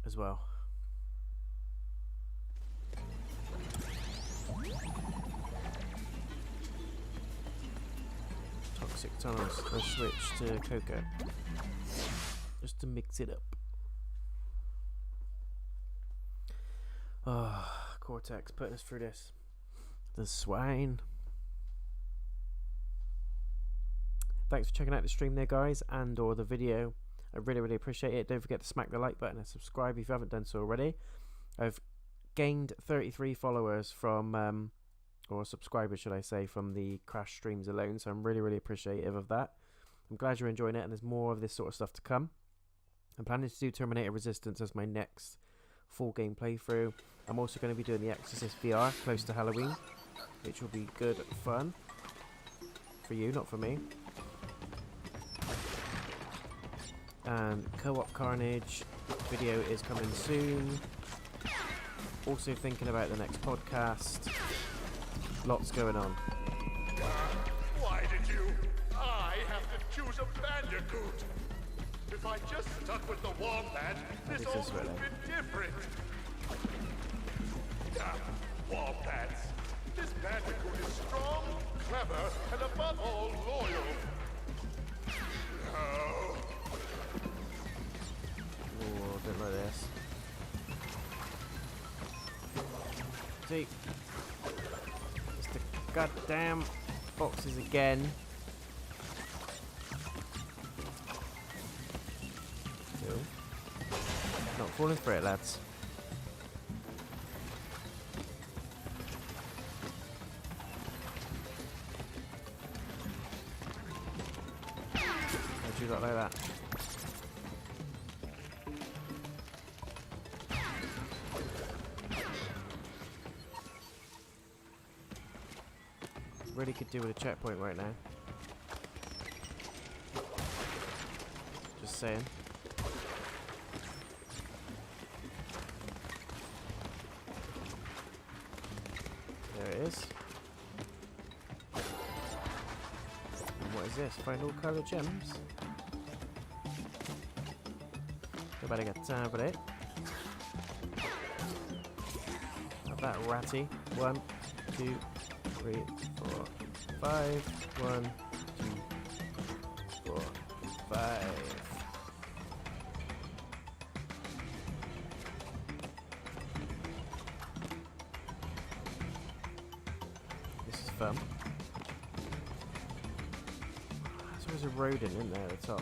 as well. Toxic tunnels. Let's switch to Coco. Just to mix it up. Oh, Cortex putting us through this. The swine. Thanks for checking out the stream there, guys, and or the video. I really appreciate it. Don't forget to smack the like button and subscribe if you haven't done so already. I've gained 33 followers from, or subscribers should I say, from the Crash streams alone, so I'm really appreciative of that. I'm glad you're enjoying it, and there's more of this sort of stuff to come. I'm planning to do Terminator Resistance as my next full game playthrough. I'm also going to be doing the Exorcist VR close to Halloween, which will be good fun. For you, not for me. And Co-op Carnage video is coming soon. Also thinking about the next podcast. Lots going on. Why did you? I have to choose a Bandicoot. If I just stuck with the Wombat, this all would have been different. Wombats. This Bandicoot is strong, clever, and above all, loyal. No. Oh, don't like this. See, it's the goddamn boxes again. falling for it, lads. How'd you lot like that? Really could do with a checkpoint right now. Just saying. There it is. And what is this? Find all colour gems? Nobody got time for that. Not that ratty. 1, 2, 3, 4, 5. 1, 2, 4, 5. This is fun. There's always a rodent in there at the top.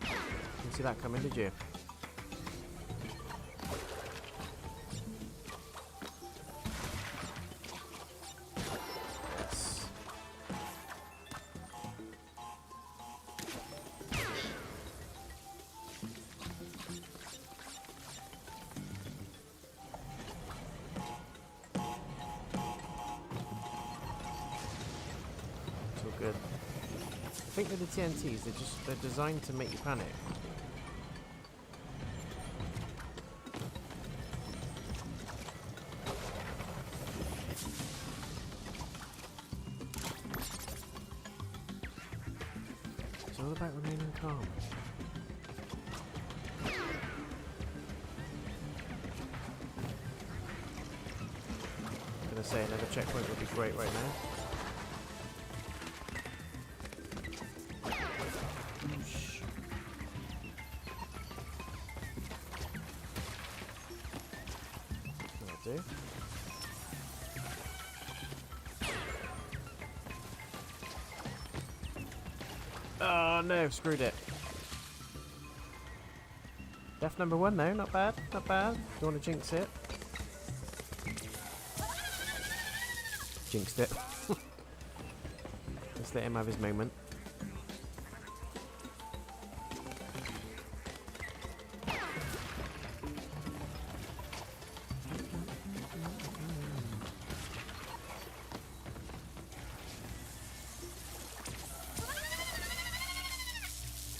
Didn't see that coming, did you? Yes. It's all good. I think with the TNTs, they're designed to make you panic. It's all about remaining calm. I'm gonna say another checkpoint would be great right now. Whoosh. That'll do. Oh no, screwed it. Death number 1 though, not bad, not bad. Don't want to jinx it. Jinxed it. Let's let him have his moment.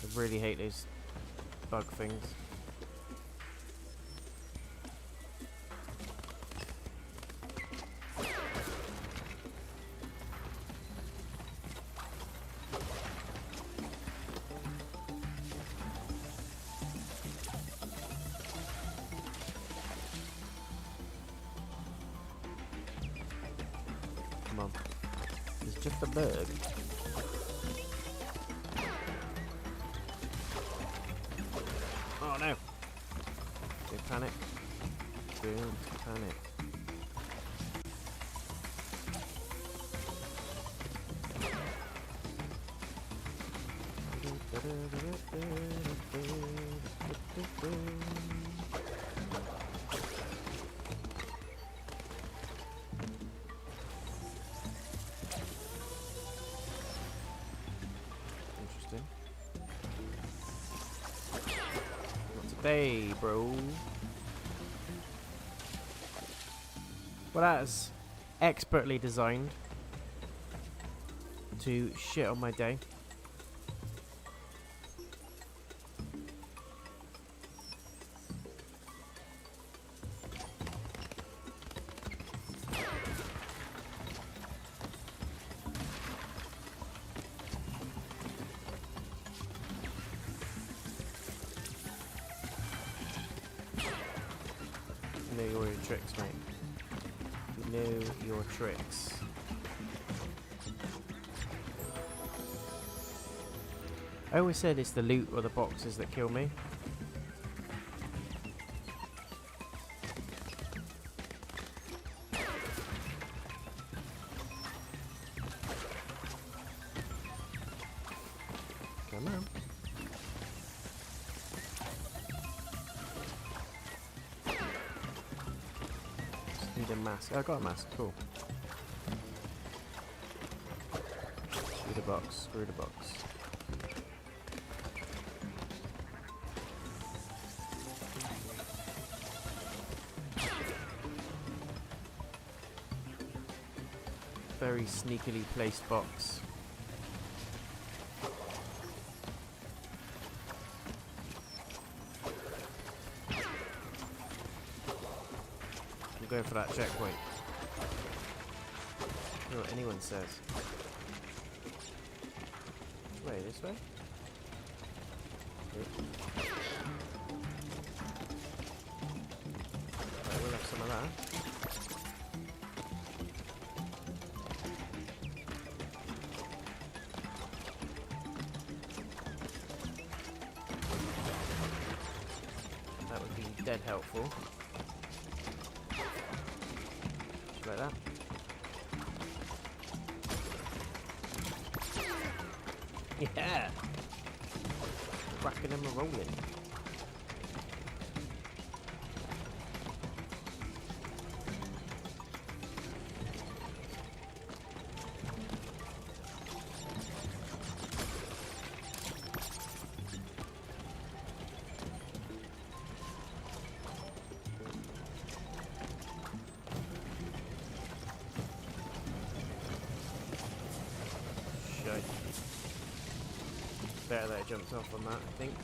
I really hate these bug things. Come on. It's just a bug. Oh no! Don't panic. Don't panic. Interesting. Not today, bro. Well, that is expertly designed to shit on my day. You know your tricks, mate. You know your tricks. I always said it's the loot or the boxes that kill me. Come on. need a mask. Oh, I got a mask. Cool. Screw the box. Screw the box. Very sneakily placed box. I'm going for that checkpoint. See what anyone says. Which way? This way? Right, we'll have some of that. That would be dead helpful. Just like that. Yeah! Racking and rolling. Shite. Better that it jumps off on that, I think.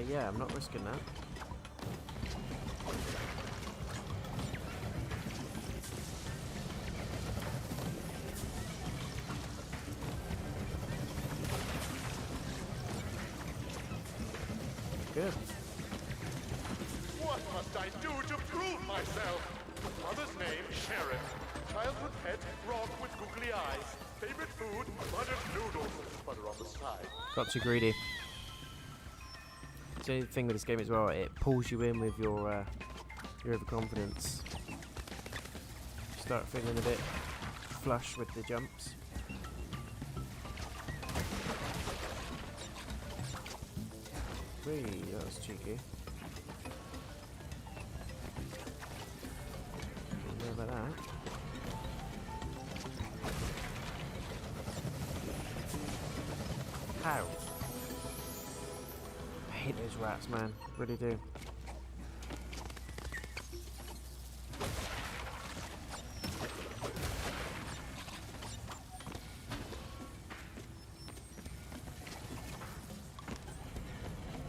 Yeah, I'm not risking that. Good. What must I do to prove myself? Mother's name, Sharon. Childhood pet, frog with googly eyes. Favorite food, buttered noodles. Butter on the side. Got too greedy. The only thing with this game as well, it pulls you in with your overconfidence. Start feeling a bit flush with the jumps. Whee, that was cheeky. Don't know about that. How? I hate those rats, man. Really do.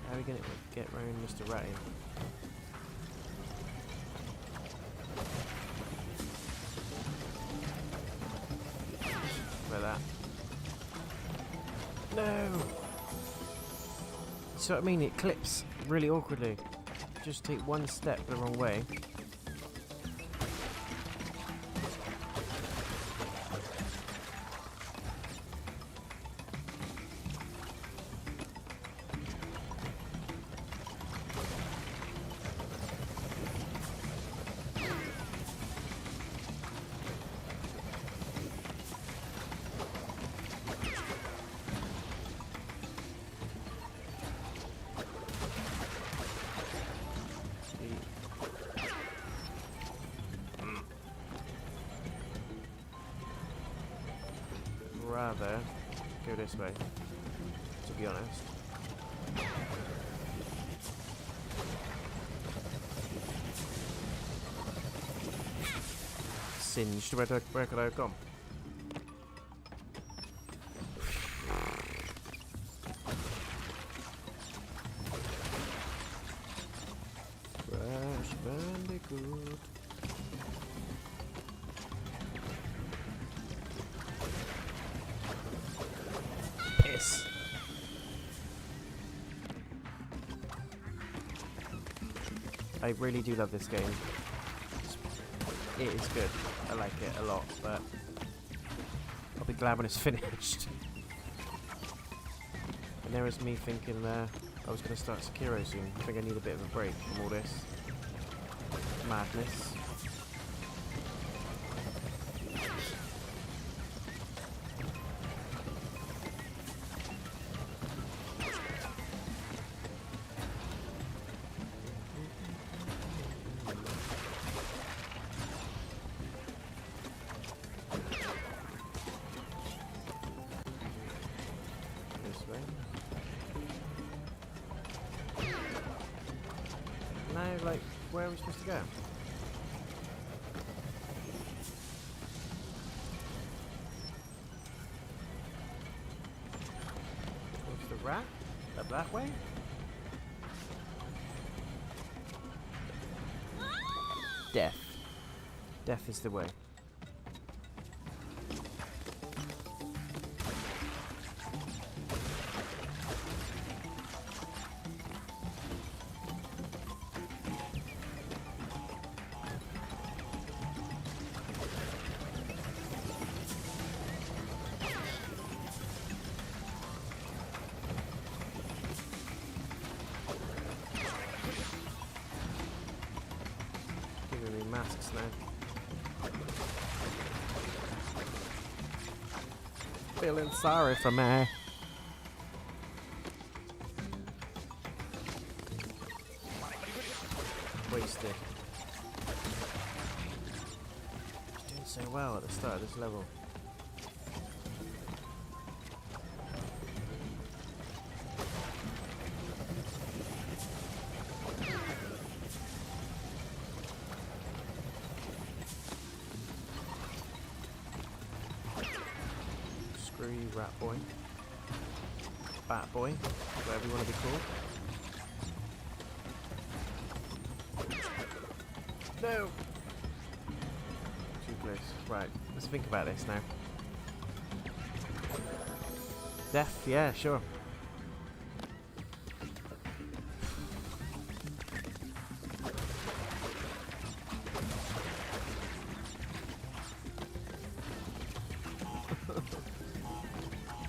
How are we gonna get round Mr. Ratty? Like that. No! So I mean, it clips really awkwardly. Just take one step the wrong way. Rather go this way, to be honest. Singed. Where could I have gone? Crash Bandicoot. Piss. I really do love this game. It is good. I like it a lot, but I'll be glad when it's finished. And there was me thinking I was going to start Sekiro soon. I think I need a bit of a break from all this madness. like, where are we supposed to go? Towards the rat? Up that way? Death. Death is the way. Giving me masks now. Feeling sorry for me. Wasted. Doing so well at the start of this level. Screw you, rat boy. Bat boy, whatever you want to be called. No! Too close. Right, let's think about this now. Death, yeah, sure.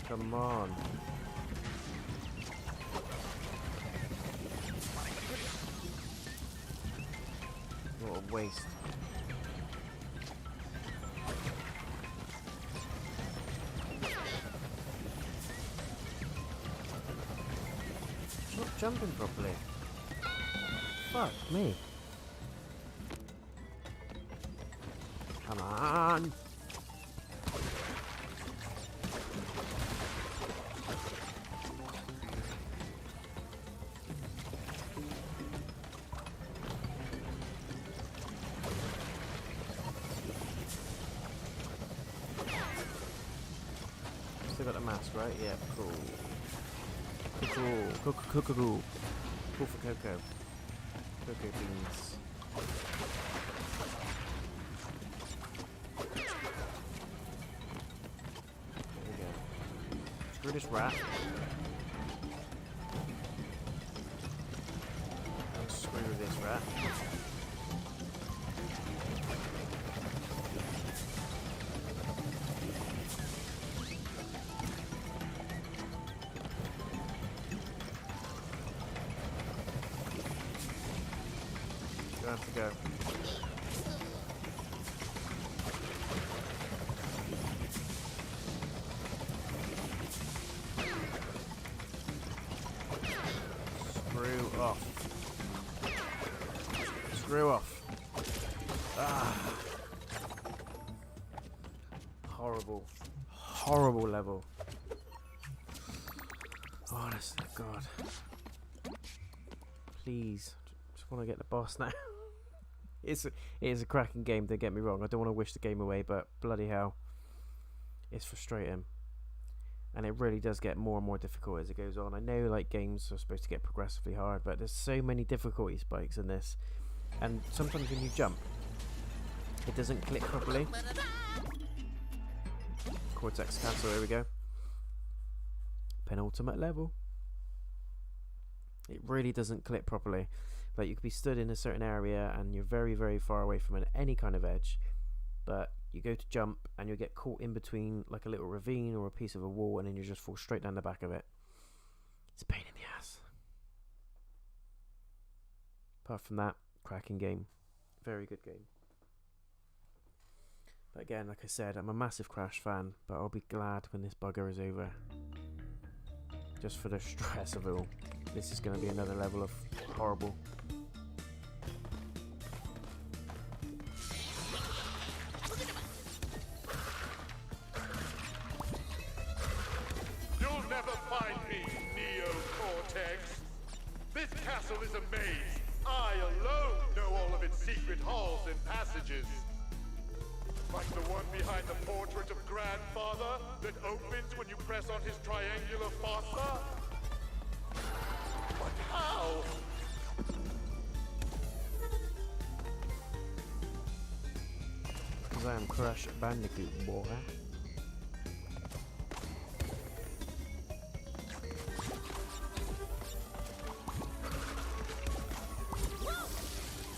Come on. What a waste. Not jumping properly. Fuck me. Come on. Still got the mask, right? Yeah, cool. Cool. Cool for cocoa. Cocoa beans. There we go. Screw this rat. And screw this rat. Have to go. Screw off. Screw off. Ah. Horrible. Horrible level. Honest to God. Please. Just want to get the boss now. It is a cracking game, don't get me wrong. I don't want to wish the game away, but bloody hell, it's frustrating. And it really does get more and more difficult as it goes on. I know like games are supposed to get progressively hard, but there's so many difficulty spikes in this. And sometimes when you jump, it doesn't click properly. Cortex Castle, here we go. Penultimate level. It really doesn't click properly. Like you could be stood in a certain area and you're very, very far away from any kind of edge, but you go to jump and you'll get caught in between like a little ravine or a piece of a wall, and then you just fall straight down the back of it. It's a pain in the ass. Apart from that, cracking game. Very good game. But again, like I said, I'm a massive Crash fan, but I'll be glad when this bugger is over. Just for the stress of it all. This is going to be another level of horrible. You'll never find me, Neo Cortex. This castle is a maze. I alone know all of its secret halls and passages. Like the one behind the portrait of Grandfather that opens when you press on his triangular fossa. But how? Because I am Crash Bandicoot, boy.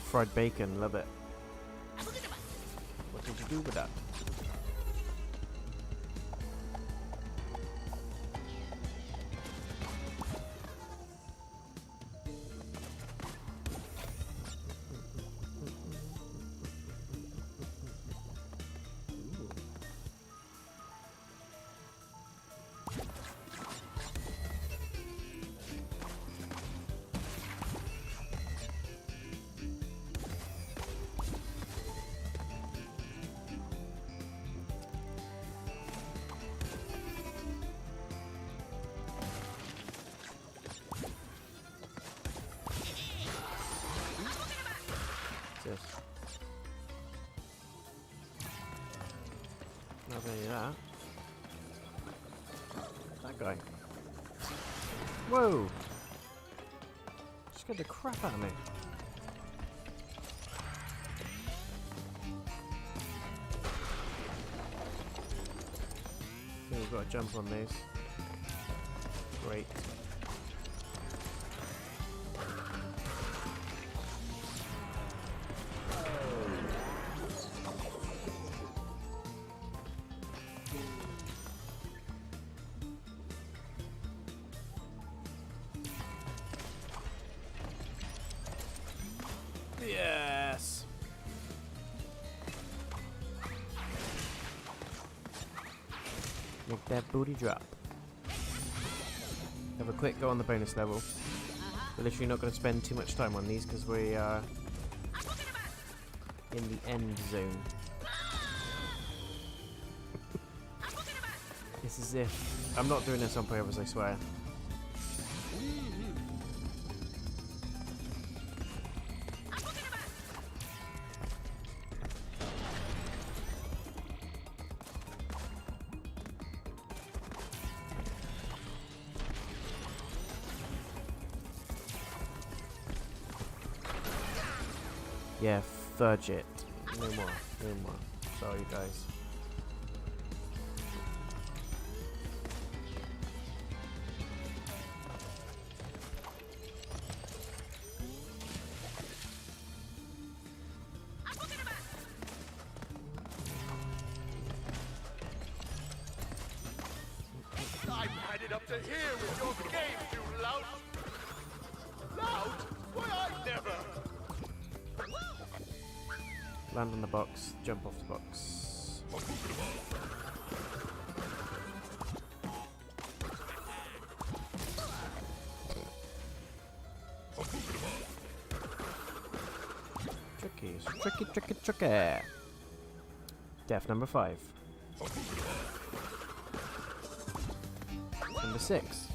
Fried bacon, love it. What did you do with that? This. Not any of that. That guy. Whoa! Scared the crap out of me. Okay, we've got to jump on these. Great. Yes. Make that booty drop. Have a quick go on the bonus level. We're literally not going to spend too much time on these because we are in the end zone. This is if I'm not doing this on purpose, I swear. Yeah, fudge it. No more. No more. Sorry, guys. I'm headed up to here with your game, you lout. Lout? Why, I never. Land on the box, jump off the box. Tricky, tricky, tricky, tricky. Death number 5. Number 6.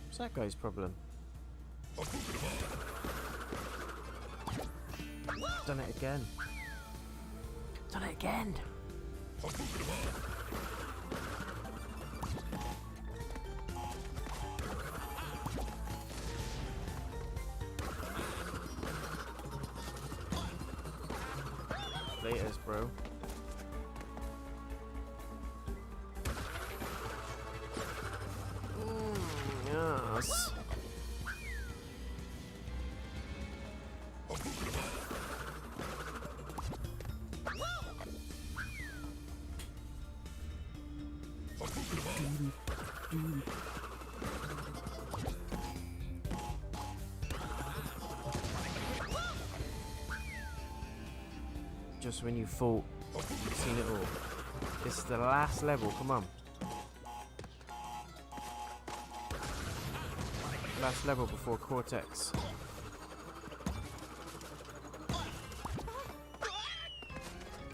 What's that guy's problem? Done it again. Done it again. Laters, bro. Yes. Just when you thought you'd seen it all. This is the last level, come on. Last level before Cortex.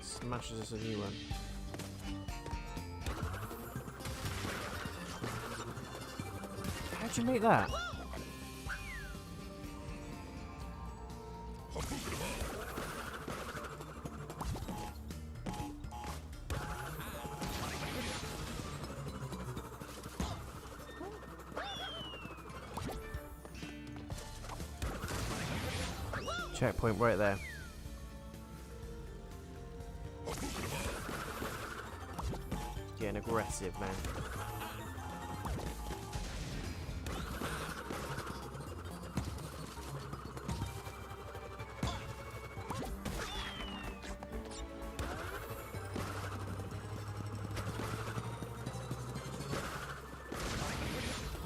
Smashes us a new one. How'd you make that? Checkpoint right there. Getting aggressive, man.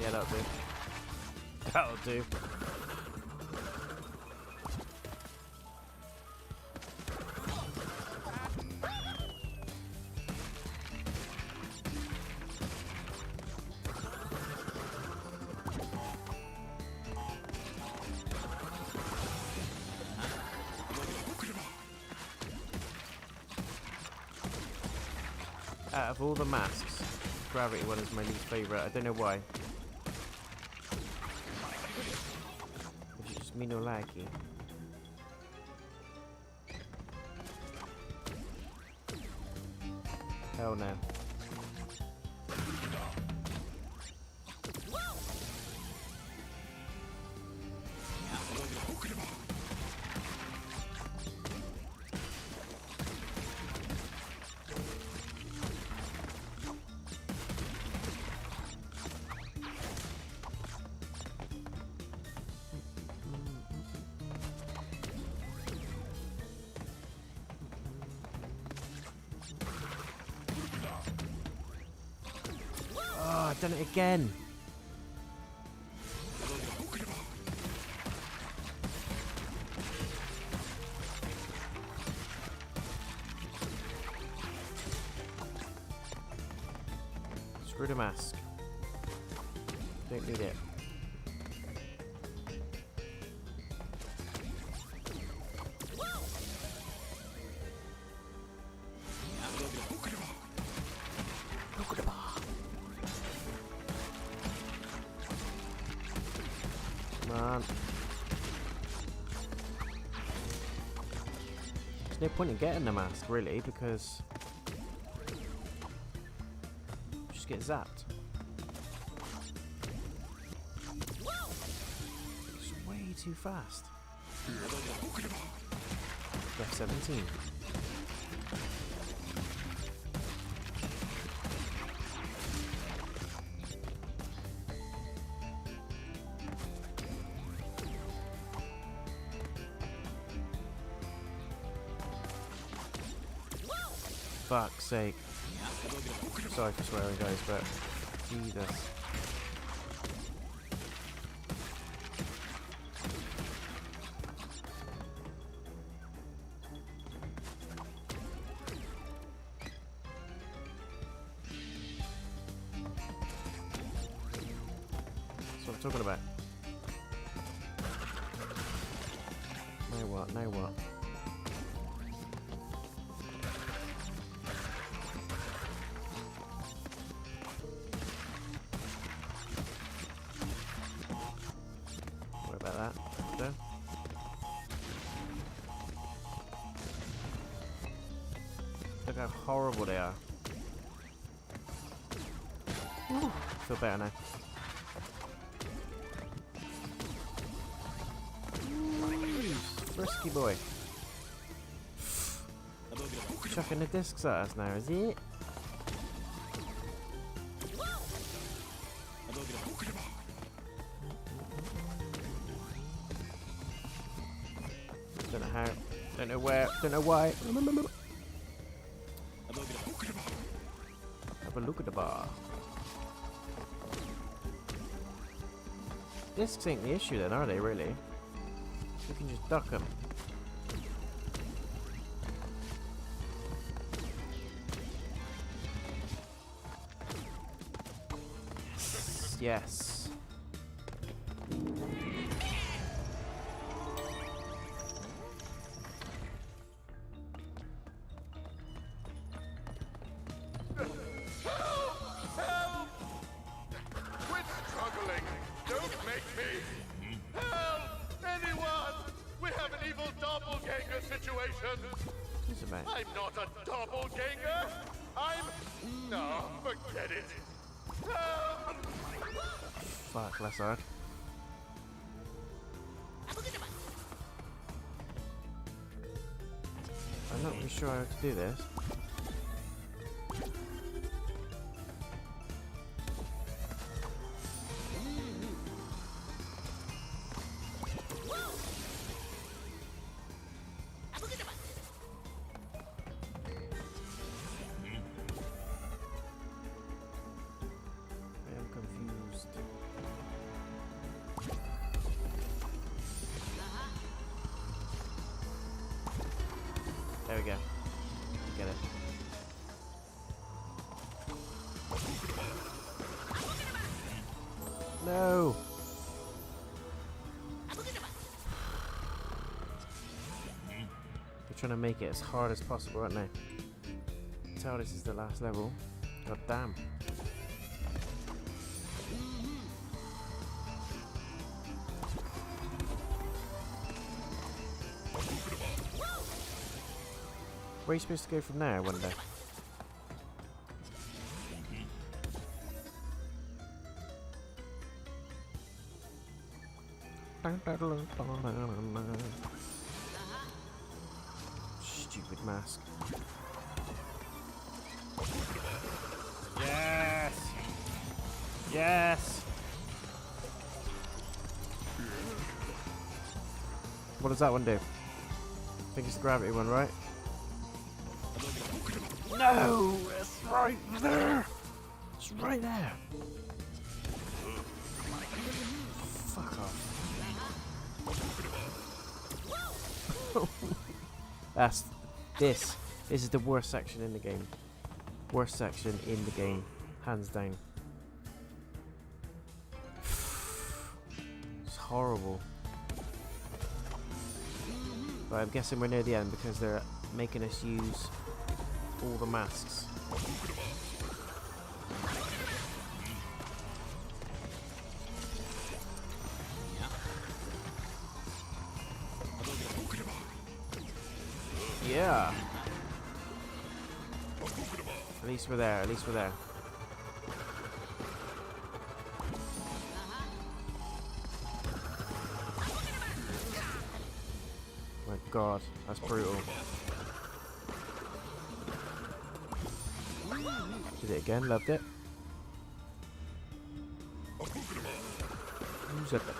Yeah, that'll do. That'll do. Out of all the masks, Gravity one is my least favourite. I don't know why. It's just me no like it. Hell no. Oh, I've done it again. Screw the mask. Don't need it. Come on. There's no point in getting the mask, really, because you just get zapped. It's way too fast. F-17. Fuck's sake. Sorry for swearing, guys, but Jesus. That's what I'm talking about. Now what? Now what? That. There. Look how horrible they are. Ooh, feel better now. Ooh, frisky boy. Chucking the discs at us now, is it? Don't know how, don't know where, don't know why. Have a look at the bar. Discs ain't the issue then, are they, really? We can just duck them. Yes. situation. What's it, mate? I'm not a doppelganger. No, forget it. Fuck, that's hard. I'm not really sure how to do this. I am confused. There we go. Get it. No! They're trying to make it as hard as possible, aren't they? Tell this is the last level. God damn. Where are you supposed to go from there, I wonder? Stupid mask. Yes! Yes! What does that one do? I think it's the gravity one, right? No! It's right there! It's right there! Fuck off. This is the worst section in the game. Worst section in the game. Hands down. It's horrible. But I'm guessing we're near the end because they're making us use all the masks. Yeah. At least we're there. At least we're there. My God, that's brutal. Did it again, loved it. Who's at the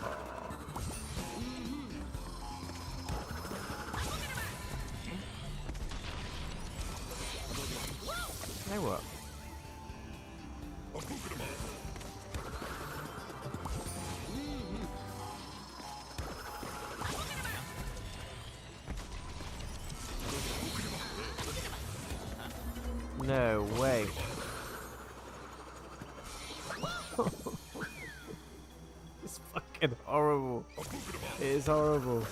Now what? No way. It's fucking horrible. It is horrible.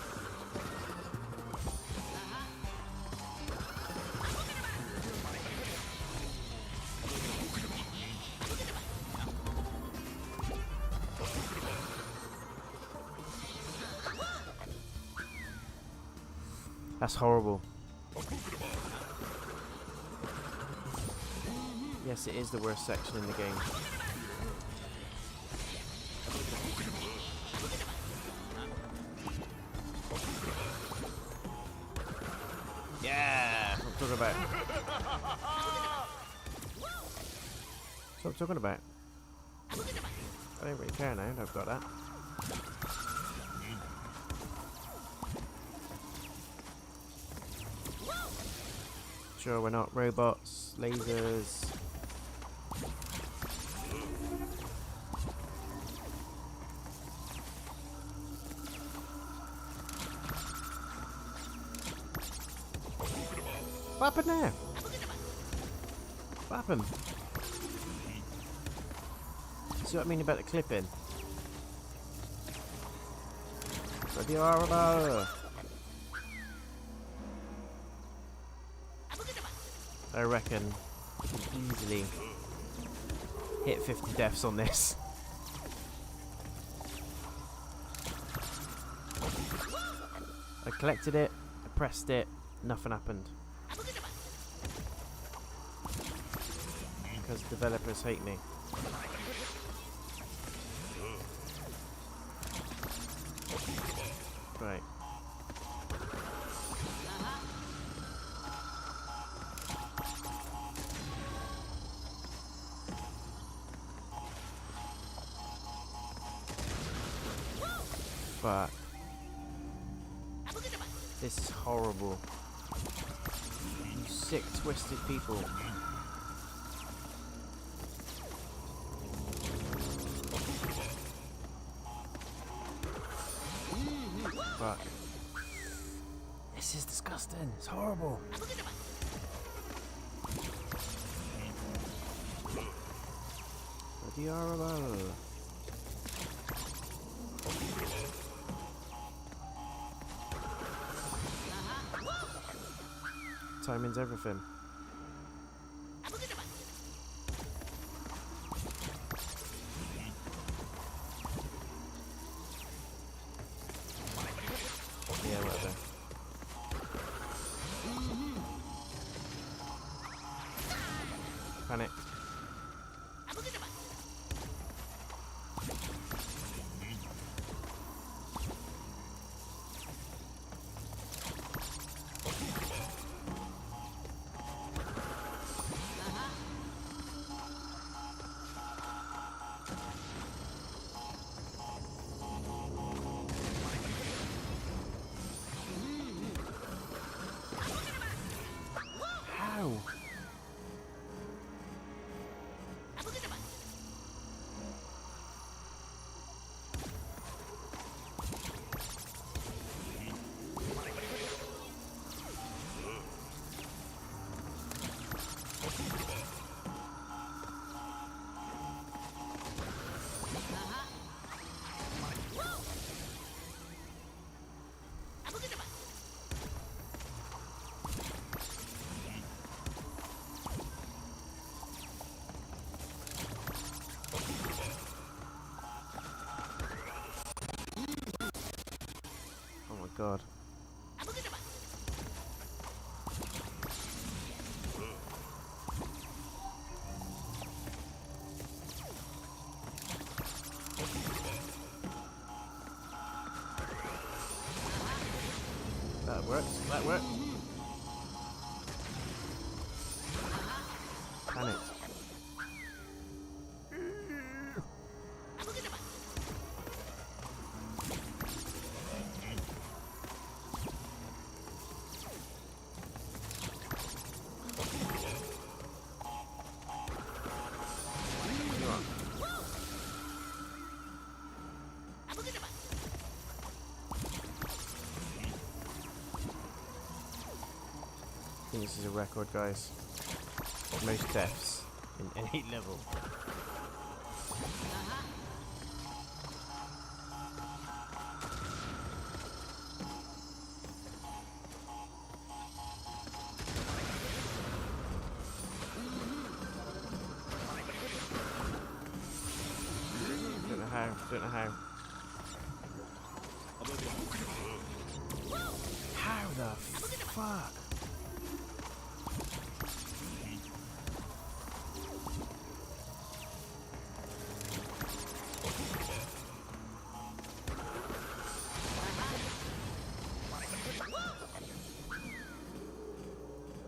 That's horrible. Yes, it is the worst section in the game. Yeah, that's what I'm talking about. That's what I'm talking about. I don't really care now, I've got that. Sure, we're not robots, lasers. What happened there? What happened? See what I mean about the clipping? Bloody horrible! I reckon we can easily hit 50 deaths on this. I collected it, I pressed it, Nothing happened. Because developers hate me. Right. Fuck. This is horrible. You sick, twisted people. Fuck. This is disgusting. It's horrible. Bloody horrible. Timing's everything. Yeah, whatever. Panic. How? Oh my god. That works. That worked. Panic. I think this is a record, guys. Most deaths in any level. Don't know how. Don't know how. How the fuck?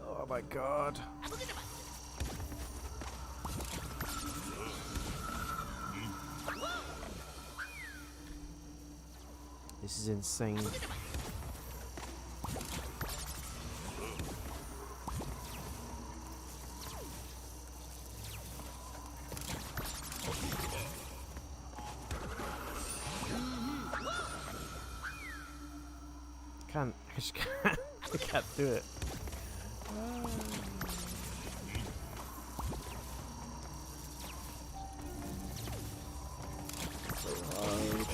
Oh my god. This is insane. I just can't. I can't do it. So hard.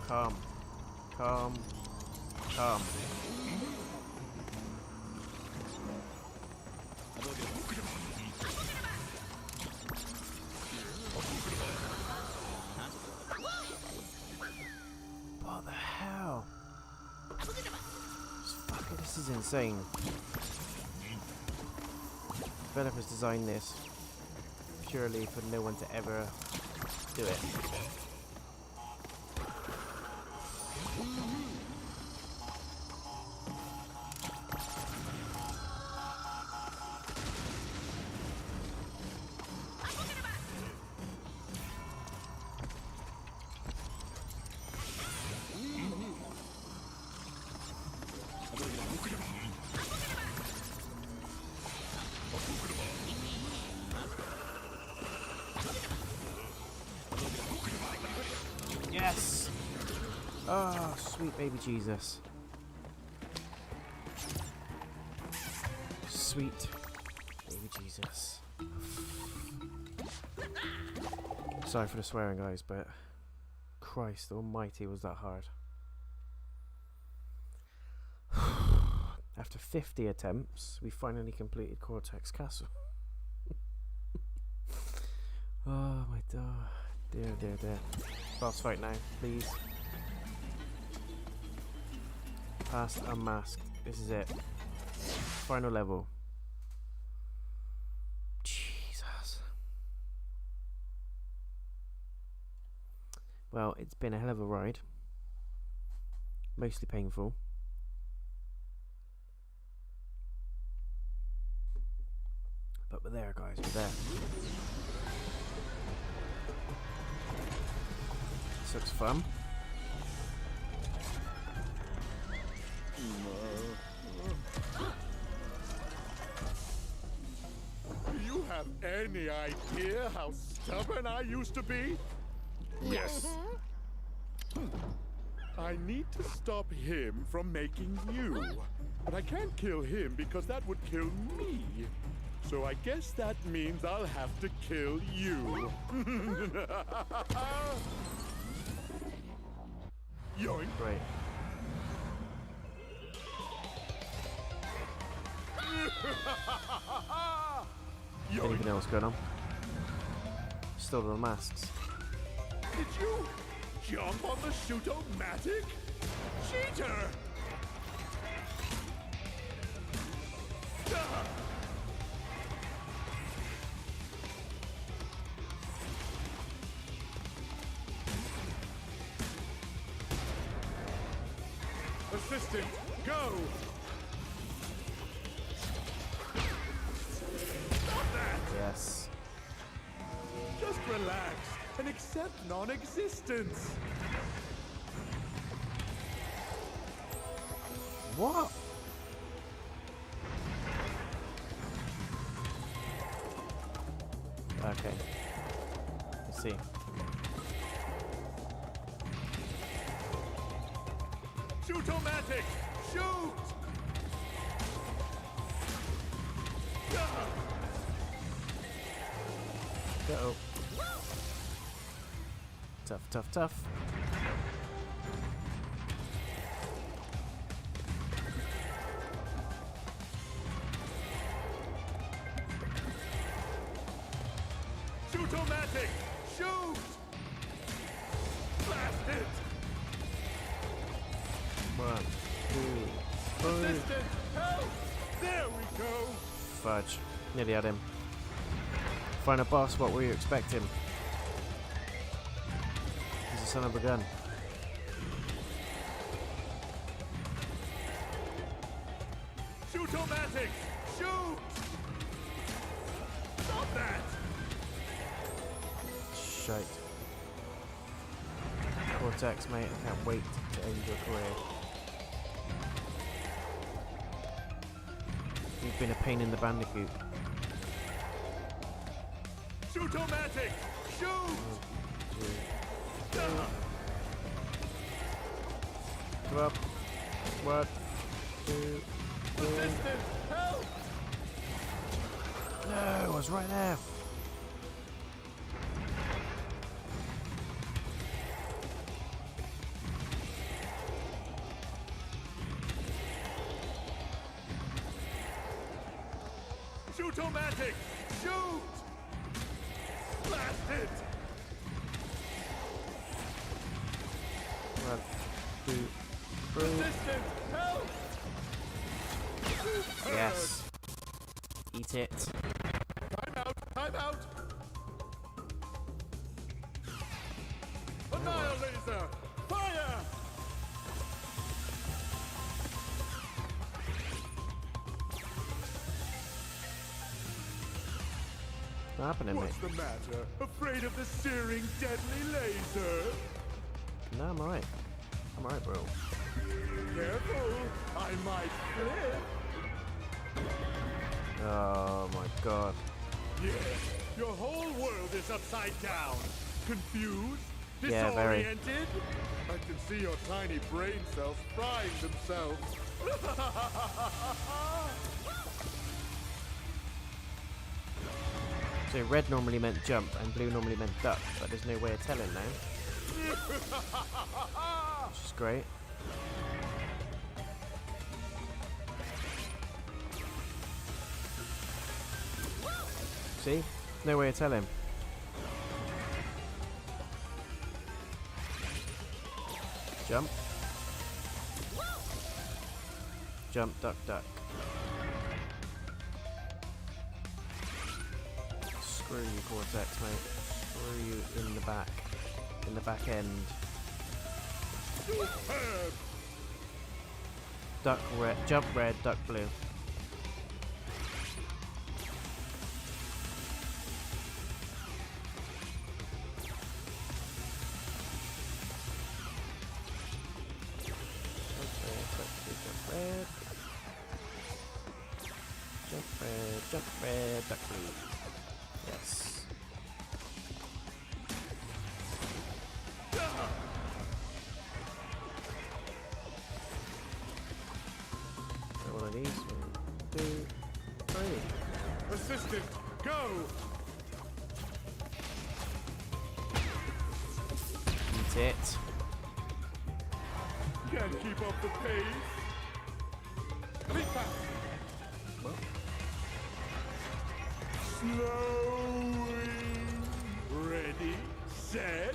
Calm. Calm. Calm. insane. Developers designed this purely for no one to ever do it. Yes! Oh, sweet baby Jesus. Sweet baby Jesus. Sorry for the swearing, guys, but Christ almighty, was that hard. After 50 attempts, we finally completed Cortex Castle. Oh my god. Dear, dear, dear. Boss fight now, please. Past unmasked. This is it. Final level. Jesus. Well, it's been a hell of a ride. Mostly painful. But we're there, guys. We're there. This looks fun. Do you have any idea how stubborn I used to be? Yes. I need to stop him from making you. But I can't kill him because that would kill me. So I guess that means I'll have to kill you. Yoink. Great. Don't even know what's going on. Still the masks. Did you jump on the shoot-o-matic? Cheater! Assistant, go! Stop that! Yes. Just relax and accept non-existence. What? Okay. Let's see. Shoot-o-matic! Shoot! Uh-oh. Tough, tough, tough. Shoot-o-matic! Shoot! Blast it! 1, 2, 3. Assistant, help! There we go! Fudge. Nearly had him. Final boss, what were you expecting? He's a son of a gun. Shoot-o-matic! Shoot! Stop that! Shite. Cortex, mate, I can't wait to end your career. You've been a pain in the Bandicoot. Shoot-o-matic! Shoot! Come up. 1, 2, 3. Assistant, help! No, I was right there. Shoot-o-matic! Shoot! Blast it! 1, 2, 3. Assistant, help! Yes. Eat it. Time out! Time out! Annihilator! Fire! What's happening, mate? What's the matter? Afraid of the searing, deadly laser? No, I'm alright. I'm alright, bro. Careful! I might flip! Oh my god. Yes, your whole world is upside down. Confused? Yeah, very. Disoriented? I can see your tiny brain cells frying themselves. So red normally meant jump and blue normally meant duck, but there's no way of telling now. Which is great. See? No way of telling. Jump. Jump, duck, duck. Screw you, Cortex, mate. Screw you in the back. In the back end. Duck red, jump red, duck blue. Jump red, duck blue. Yes. So one of these. 1, 2, 3. Assistant, go! Eat it. Can't keep up the pace. Leap back. Slowing. Ready, set.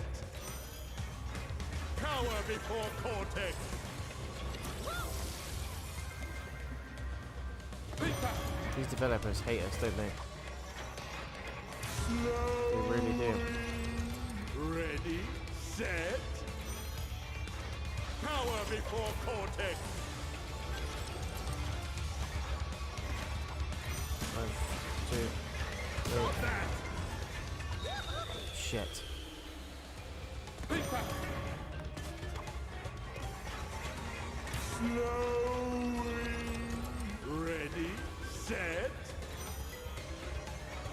Cower before Cortex. Leap back. These developers hate us, don't they? Slowing. They really do. Ready, set. Cower before Cortex. 1, 2, 3. Got that. Shit. Leap back. Slowing. Ready, set.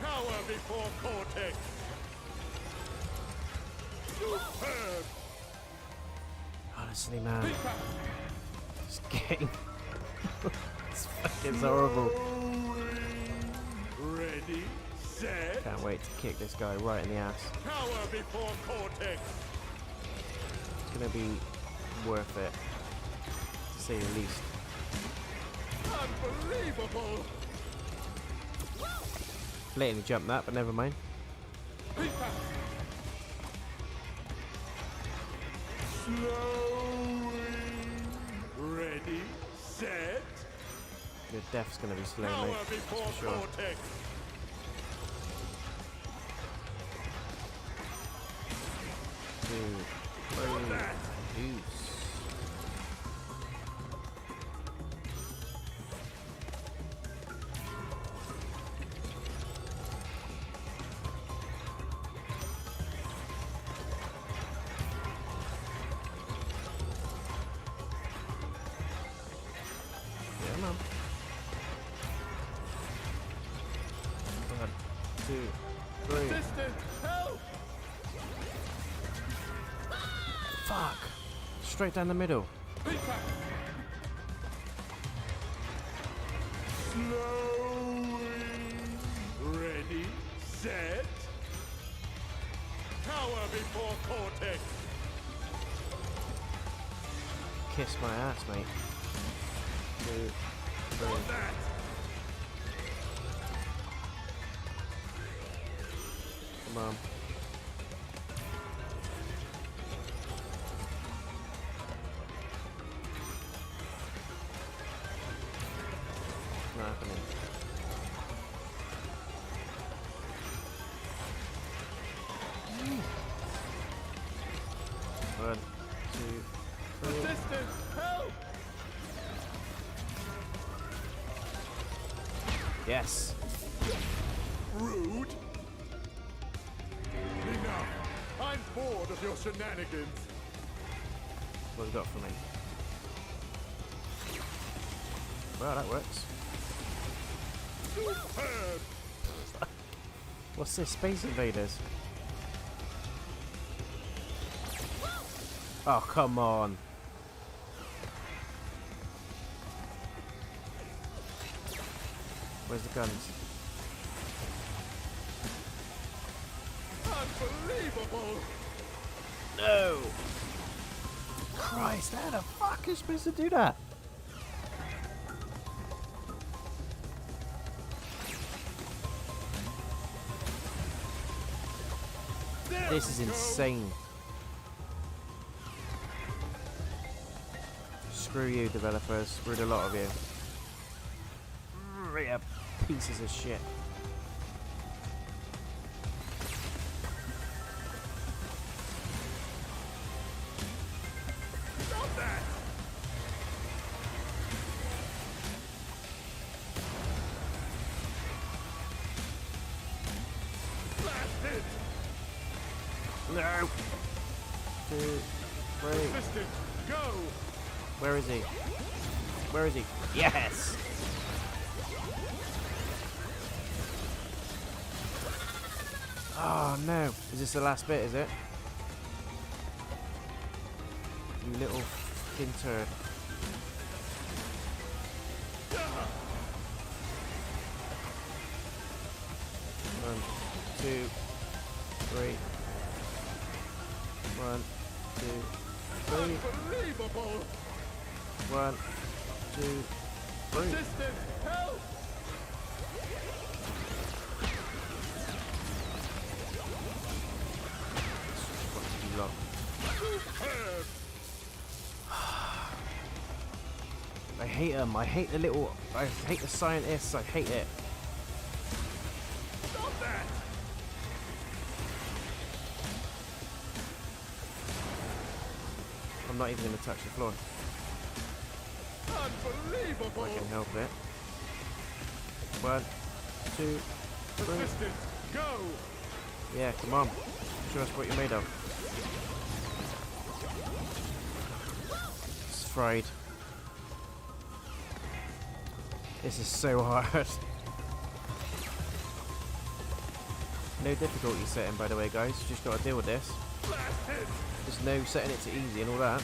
Cower before Cortex. Superb. Honestly, man, Leap back. this game. It's horrible. Ready, set. Can't wait to kick this guy right in the ass. Cower before Cortex. It's gonna be worth it, to say the least. Unbelievable. Blatantly jumped that, but never mind. Leap back. Slowing. Ready, set. Your death's gonna be slow, Cower mate. before That's for sure. Cortex. 2, 3. Deuce. Yeah, man. 1, 2, 3. Assistant, help! Fuck! Straight down the middle. Leap back. Slowing. Ready, set. Cower before Cortex. Kiss my ass, mate. 2, 3. Got that. Come on. Yes. Rude. Enough. I'm bored of your shenanigans. What have you got for me? Well, that works. Superb. What's this? Space Invaders? Oh, come on. Where's the guns? Unbelievable. No! Christ, how the fuck are you supposed to do that? This is insane. Screw you, developers. Screwed a lot of you. Real pieces of shit. Stop that. Blast it. No! 2, 3. Assistant, go. Where is he? Where is he? Yes! Oh no. Is this the last bit, is it? You little fucking turd. One, 2, 3. 1, 2, 3. Unbelievable. 1, 2, 3. Assistant, help. Fuck you lot. Superb. I hate them. I hate the little. I hate the scientists. I hate it. Stop that. I'm not even going to touch the floor. Unbelievable. I can help it. 1, 2, 3. Assistant, go. Yeah, come on. Show us what you're made of. It's fried. This is so hard. No difficulty setting, by the way, guys. Just got to deal with this. Blast it. There's no setting it to easy and all that.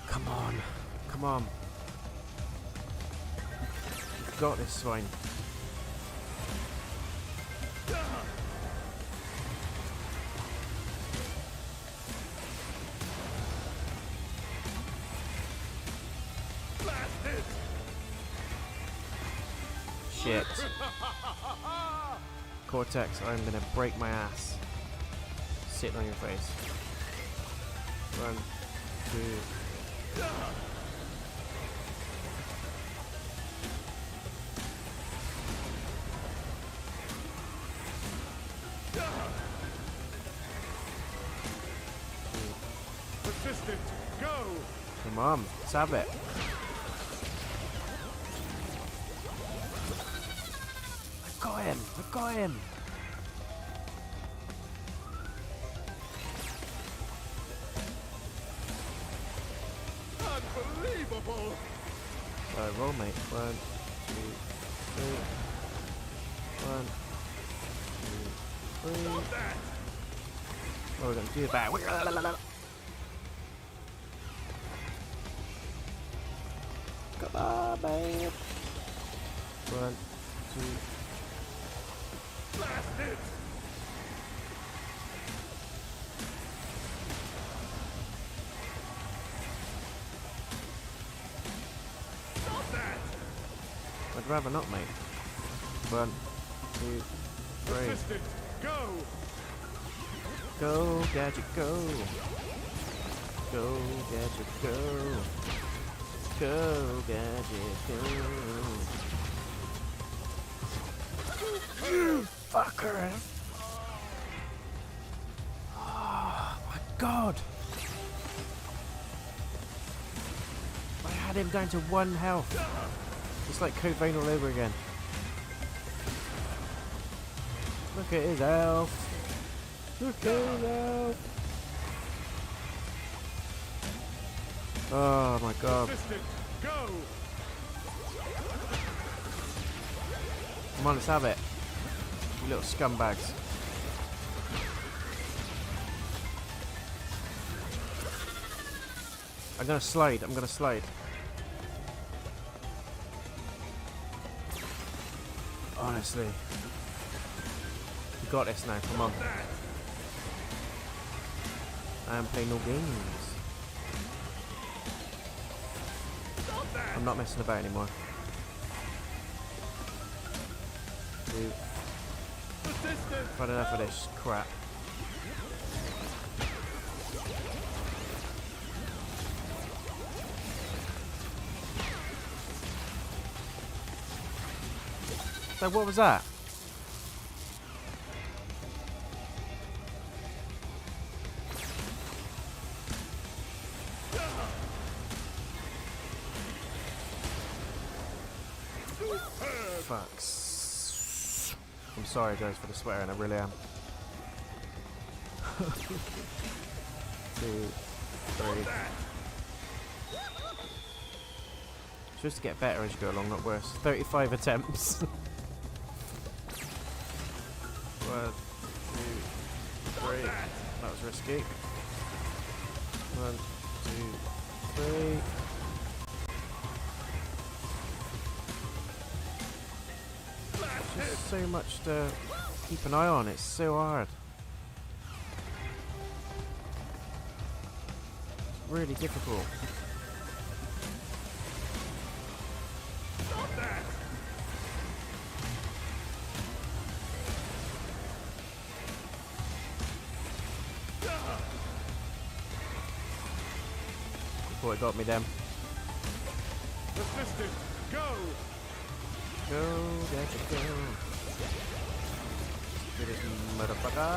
Come on. Come on. You've got this, swine. Blast it. Shit. Cortex, I'm gonna break my ass. Sitting on your face. 1, 2. Assistant, go. Come on, let's have it. I got him! I got him! Unbelievable. Roll, mate. 1, 2, 3. 1, 2, 3. Stop that. What are we going to do about it? Come on, man. 1, 2. Blast it. Stop that. I'd rather not, mate. 1, 2, 3. Assistant, go. Go, gadget, go. Go, gadget, go. Go, gadget, go. You fucker! Oh my god! My had him down to 1 health. It's like Code Vein all over again. Look at his health. Look at his health. Oh my god. Go. Come on, let's have it. You little scumbags. I'm gonna slide. I'm gonna slide. Honestly. You got this now. Come on. I am playing no games. I'm not messing about anymore. Dude. I've had enough of this crap. So what was that? Fucks. I'm sorry guys for the swearing, I really am. 2, 3. Just to get better as you go along, not worse. 35 attempts. 1, 2, 3. That was risky. 1, 2, 3. Just so much to keep an eye on. It's so hard. It's really difficult. Thought it got me then. Assistant, go! Go, get it, go. Get it, motherfucker.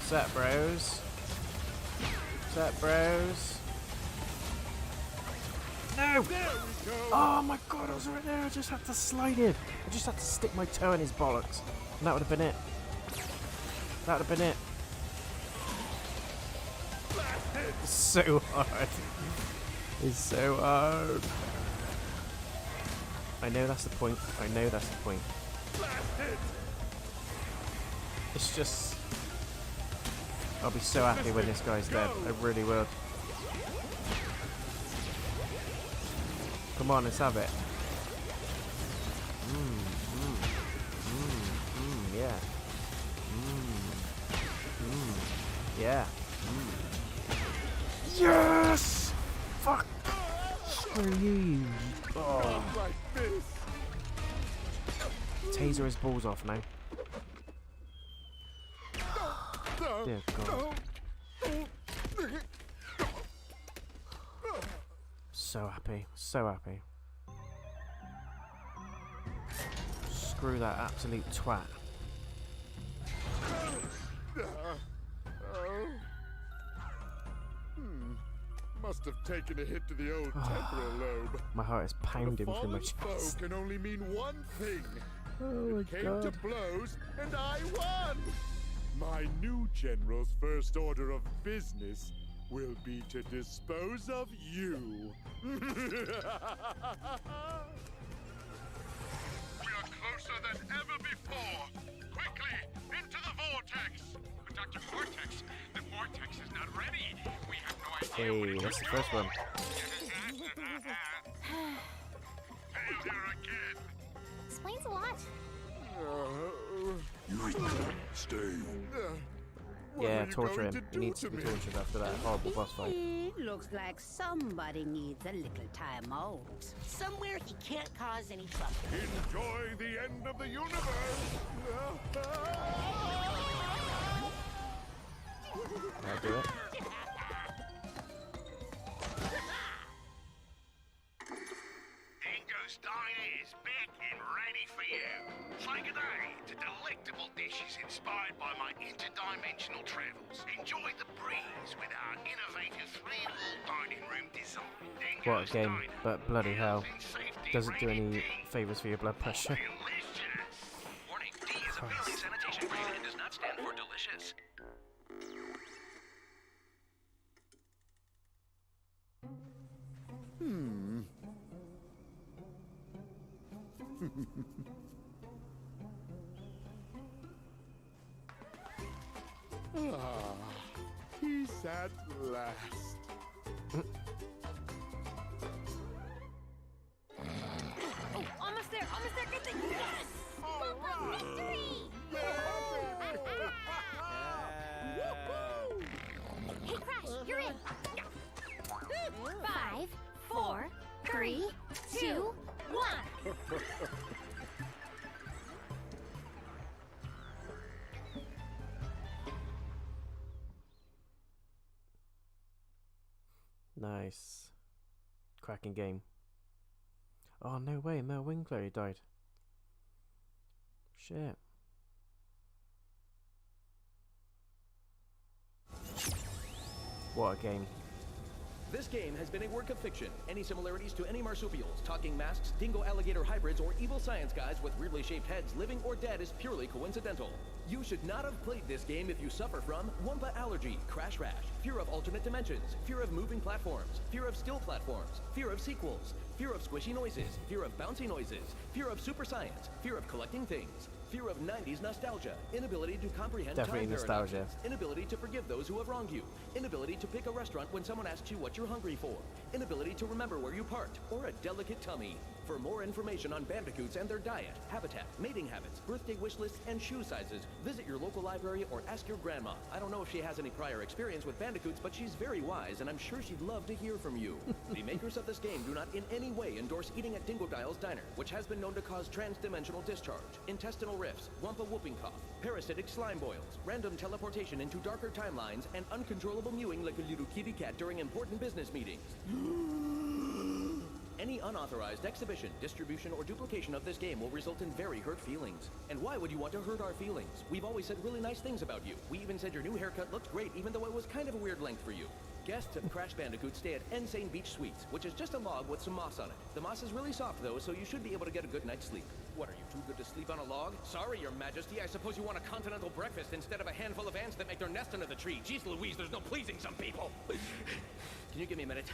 Set, bros. Set, bros. No! Oh my god, I was right there. I just had to slide it. I just had to stick my toe in his bollocks. And that would have been it. That would have been it. It's so hard. It's so hard. I know that's the point. I know that's the point. It's just... I'll be so happy when this guy's dead. I really will. Come on, let's have it. Yeah. Yeah. Yes! Fuck! Screw you. Oh. Taser his balls off now. Dear God. So happy. So happy. Screw that absolute twat. Must have taken a hit to the old temporal lobe. My heart is pounding through my foe chest. can only mean one thing. Oh It my came God. to blows, and I won. My new general's first order of business will be to dispose of you. We are closer than ever before. Quickly, into the vortex. But Dr. Cortex, the vortex is not ready. We have no idea what Hey, it that's is. the first one. Failure again. Explains a lot. You stay. Yeah, torture him. He needs to be tortured after that horrible boss fight. Looks like somebody needs a little time out. Somewhere he can't cause any trouble. Enjoy the end of the universe. I'll do it. Dingo's Diner is back and ready for you. Say good day to delectable dishes inspired by my interdimensional travels. Enjoy the breeze with our innovative 3-in-1 dining room What a game, but bloody hell. Doesn't do any favours for your blood pressure. Warning, D is a failed Christ. sanitation grade and does not stand for delicious. Peace at last. Oh, almost there, Get the yes! Football victory! Hey, Crash, you're in. 5, 4, 3, 2, 1. Nice. Cracking game. Oh, no way, Mel Winkler died. Shit. What a game. This game has been a work of fiction. Any similarities to any marsupials, talking masks, dingo alligator hybrids, or evil science guys with weirdly shaped heads, living or dead, is purely coincidental. You should not have played this game if you suffer from Wumpa allergy, crash rash, fear of alternate dimensions, fear of moving platforms, fear of still platforms, fear of sequels, fear of squishy noises, fear of bouncy noises, fear of super science, fear of collecting things, fear of 90s nostalgia, inability to comprehend Definitely time nostalgia. paradoxes, inability to forgive those who have wronged you, inability to pick a restaurant when someone asks you what you're hungry for, inability to remember where you parked, or a delicate tummy. For more information on bandicoots and their diet, habitat, mating habits, birthday wish lists, and shoe sizes, visit your local library or ask your grandma. I don't know if she has any prior experience with bandicoots, but she's very wise, and I'm sure she'd love to hear from you. The makers of this game do not in any way endorse eating at Dingodile's Diner, which has been known to cause trans-dimensional discharge, intestinal rifts, wampa whooping cough, parasitic slime boils, random teleportation into darker timelines, and uncontrollable mewing like a little kitty cat during important business meetings. Any unauthorized exhibition, distribution, or duplication of this game will result in very hurt feelings. And why would you want to hurt our feelings? We've always said really nice things about you. We even said your new haircut looked great, even though it was kind of a weird length for you. Guests of Crash Bandicoot stay at Insane Beach Suites, which is just a log with some moss on it. The moss is really soft, though, so you should be able to get a good night's sleep. What, are you too good to sleep on a log? Sorry, Your Majesty, I suppose you want a continental breakfast instead of a handful of ants that make their nest under the tree. Jeez Louise, there's no pleasing some people. Can you give me a minute?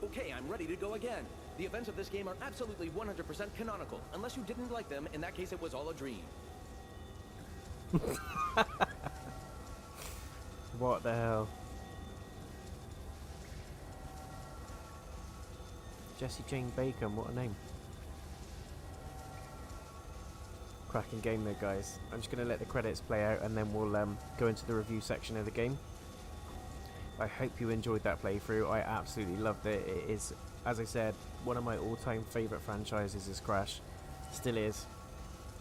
Okay, I'm ready to go again. The events of this game are absolutely 100% canonical. Unless you didn't like them, in that case it was all a dream. What the hell? Jessie Jane Bacon, what a name. Cracking game though, guys. I'm just going to let the credits play out and then we'll go into the review section of the game. I hope you enjoyed that playthrough. I absolutely loved it. It is, as I said, one of my all-time favourite franchises is Crash. Still is.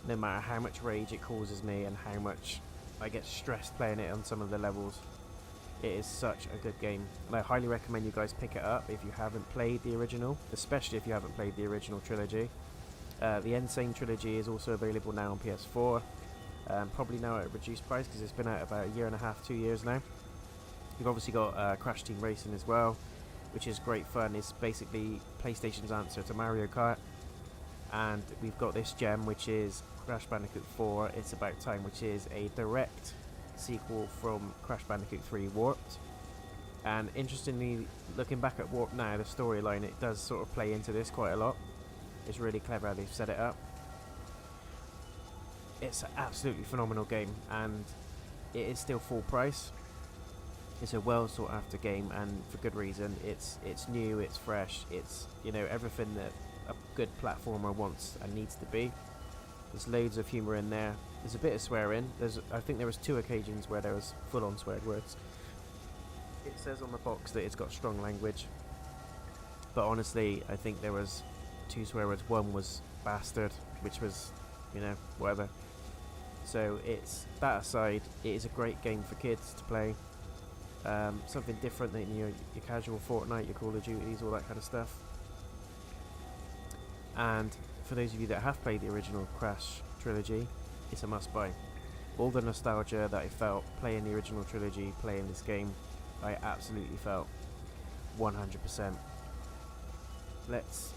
No matter how much rage it causes me and how much I get stressed playing it on some of the levels. It is such a good game. And I highly recommend you guys pick it up if you haven't played the original. Especially if you haven't played the original trilogy. The Insane trilogy is also available now on PS4. Probably now at a reduced price because it's been out about a year and a half, 2 years now. You've obviously got Crash Team Racing as well, which is great fun. It's basically PlayStation's answer to Mario Kart. And we've got this gem, which is Crash Bandicoot 4, It's About Time, which is a direct sequel from Crash Bandicoot 3 Warped. And interestingly, looking back at Warped now, the storyline, it does sort of play into this quite a lot. It's really clever how they've set it up. It's an absolutely phenomenal game, and it is still full price. It's a well sought after game, and for good reason. It's new, it's fresh, it's, you know, everything that a good platformer wants and needs to be. There's loads of humour in there. There's a bit of swearing. I think there was 2 occasions where there was full on swear words. It says on the box that it's got strong language, but honestly I think there was 2 swear words. One was bastard, which was, you know, whatever. So it's, that aside, it is a great game for kids to play. Something different than your casual Fortnite, your Call of Duties, all that kind of stuff. And for those of you that have played the original Crash trilogy, it's a must buy. All the nostalgia that I felt playing the original trilogy, playing this game, I absolutely felt. 100%. Let's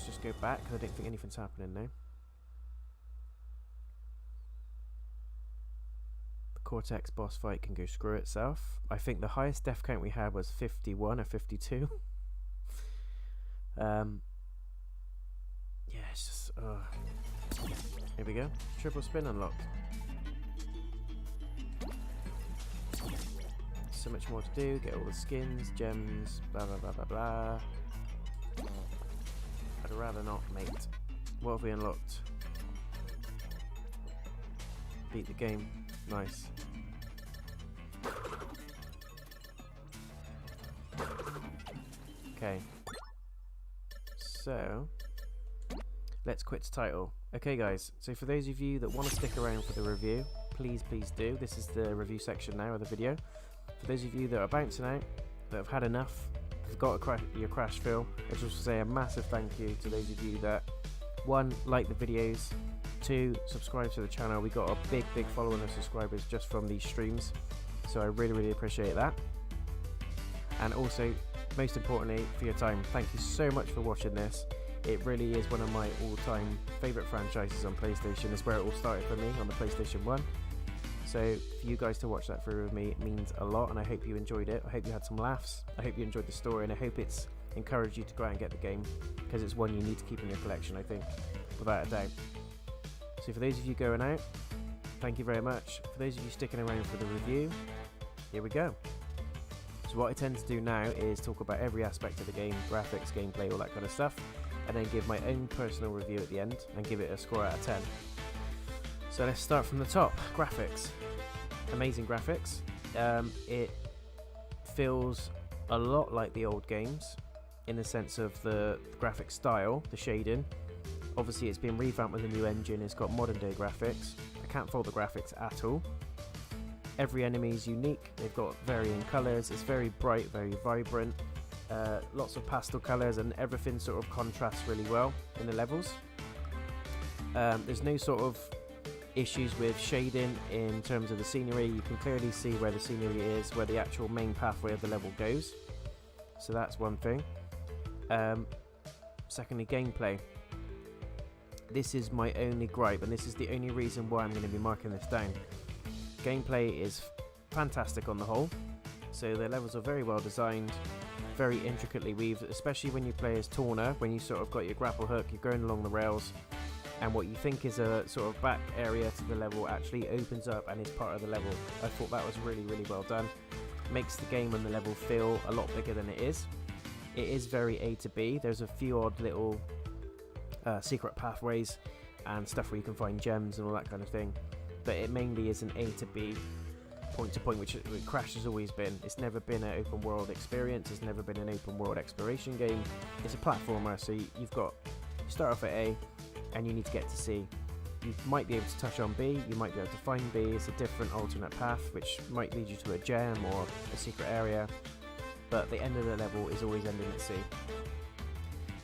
just go back, because I don't think anything's happening now. The Cortex boss fight can go screw itself. I think the highest death count we had was 51 or 52. Yeah, it's just... Here we go. Triple spin unlocked. So much more to do. Get all the skins, gems, blah blah blah blah blah. I'd rather not, mate. What have we unlocked? Beat the game. Nice. Okay. So, let's quit title. Okay guys, so for those of you that want to stick around for the review, please do. This is the review section now of the video. For those of you that are bouncing out, that have had enough, have got your crash fill, I just want to say a massive thank you to those of you that, 1, like the videos, 2, subscribe to the channel. We got a big following of subscribers just from these streams, so I really appreciate that. And also, most importantly, for your time. Thank you so much for watching this. It really is one of my all-time favourite franchises on PlayStation. It's where it all started for me, on the PlayStation 1. So for you guys to watch that through with me, it means a lot, and I hope you enjoyed it. I hope you had some laughs. I hope you enjoyed the story, and I hope it's encouraged you to go out and get the game, because it's one you need to keep in your collection, I think, without a doubt. So for those of you going out, thank you very much. For those of you sticking around for the review, here we go. So what I tend to do now is talk about every aspect of the game, graphics, gameplay, all that kind of stuff, and then give my own personal review at the end and give it a score out of 10. So let's start from the top. Graphics. Amazing graphics. It feels a lot like the old games in the sense of the graphic style, the shading. Obviously it's been revamped with a new engine, it's got modern day graphics. I can't fault the graphics at all. Every enemy is unique, they've got varying colours, it's very bright, very vibrant. Lots of pastel colours, and everything sort of contrasts really well in the levels. There's no sort of issues with shading in terms of the scenery. You can clearly see where the scenery is, where the actual main pathway of the level goes. So that's one thing. Secondly, gameplay. This is my only gripe, and this is the only reason why I'm going to be marking this down. Gameplay is fantastic on the whole. So the levels are very well designed, very intricately weaved, especially when you play as Torna, when you sort of got your grapple hook, you're going along the rails, and what you think is a sort of back area to the level actually opens up and is part of the level. I thought that was really well done. Makes the game and the level feel a lot bigger than it is. It is very A to B. There's a few odd little secret pathways and stuff where you can find gems and all that kind of thing, but it mainly is an A to B, point to point, which Crash has always been. It's never been an open world experience, it's never been an open world exploration game. It's a platformer, so you start off at A and you need to get to C. You might be able to touch on B, you might be able to find B. It's a different alternate path which might lead you to a gem or a secret area, but the end of the level is always ending at C.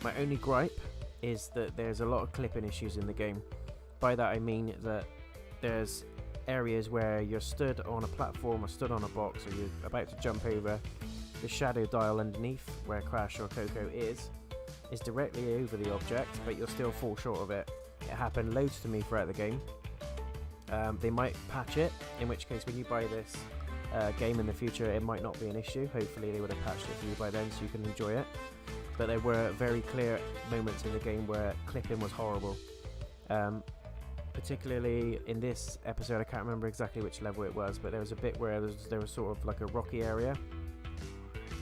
My only gripe is that there's a lot of clipping issues in the game. By that I mean that there's areas where you're stood on a platform or stood on a box, or you're about to jump over. The shadow dial underneath where Crash or Coco is directly over the object, but you'll still fall short of it. It happened loads to me throughout the game. They might patch it, in which case when you buy this game in the future it might not be an issue. Hopefully they would have patched it for you by then so you can enjoy it. But there were very clear moments in the game where clipping was horrible. Particularly in this episode, I can't remember exactly which level it was, but there was a bit where there was sort of like a rocky area,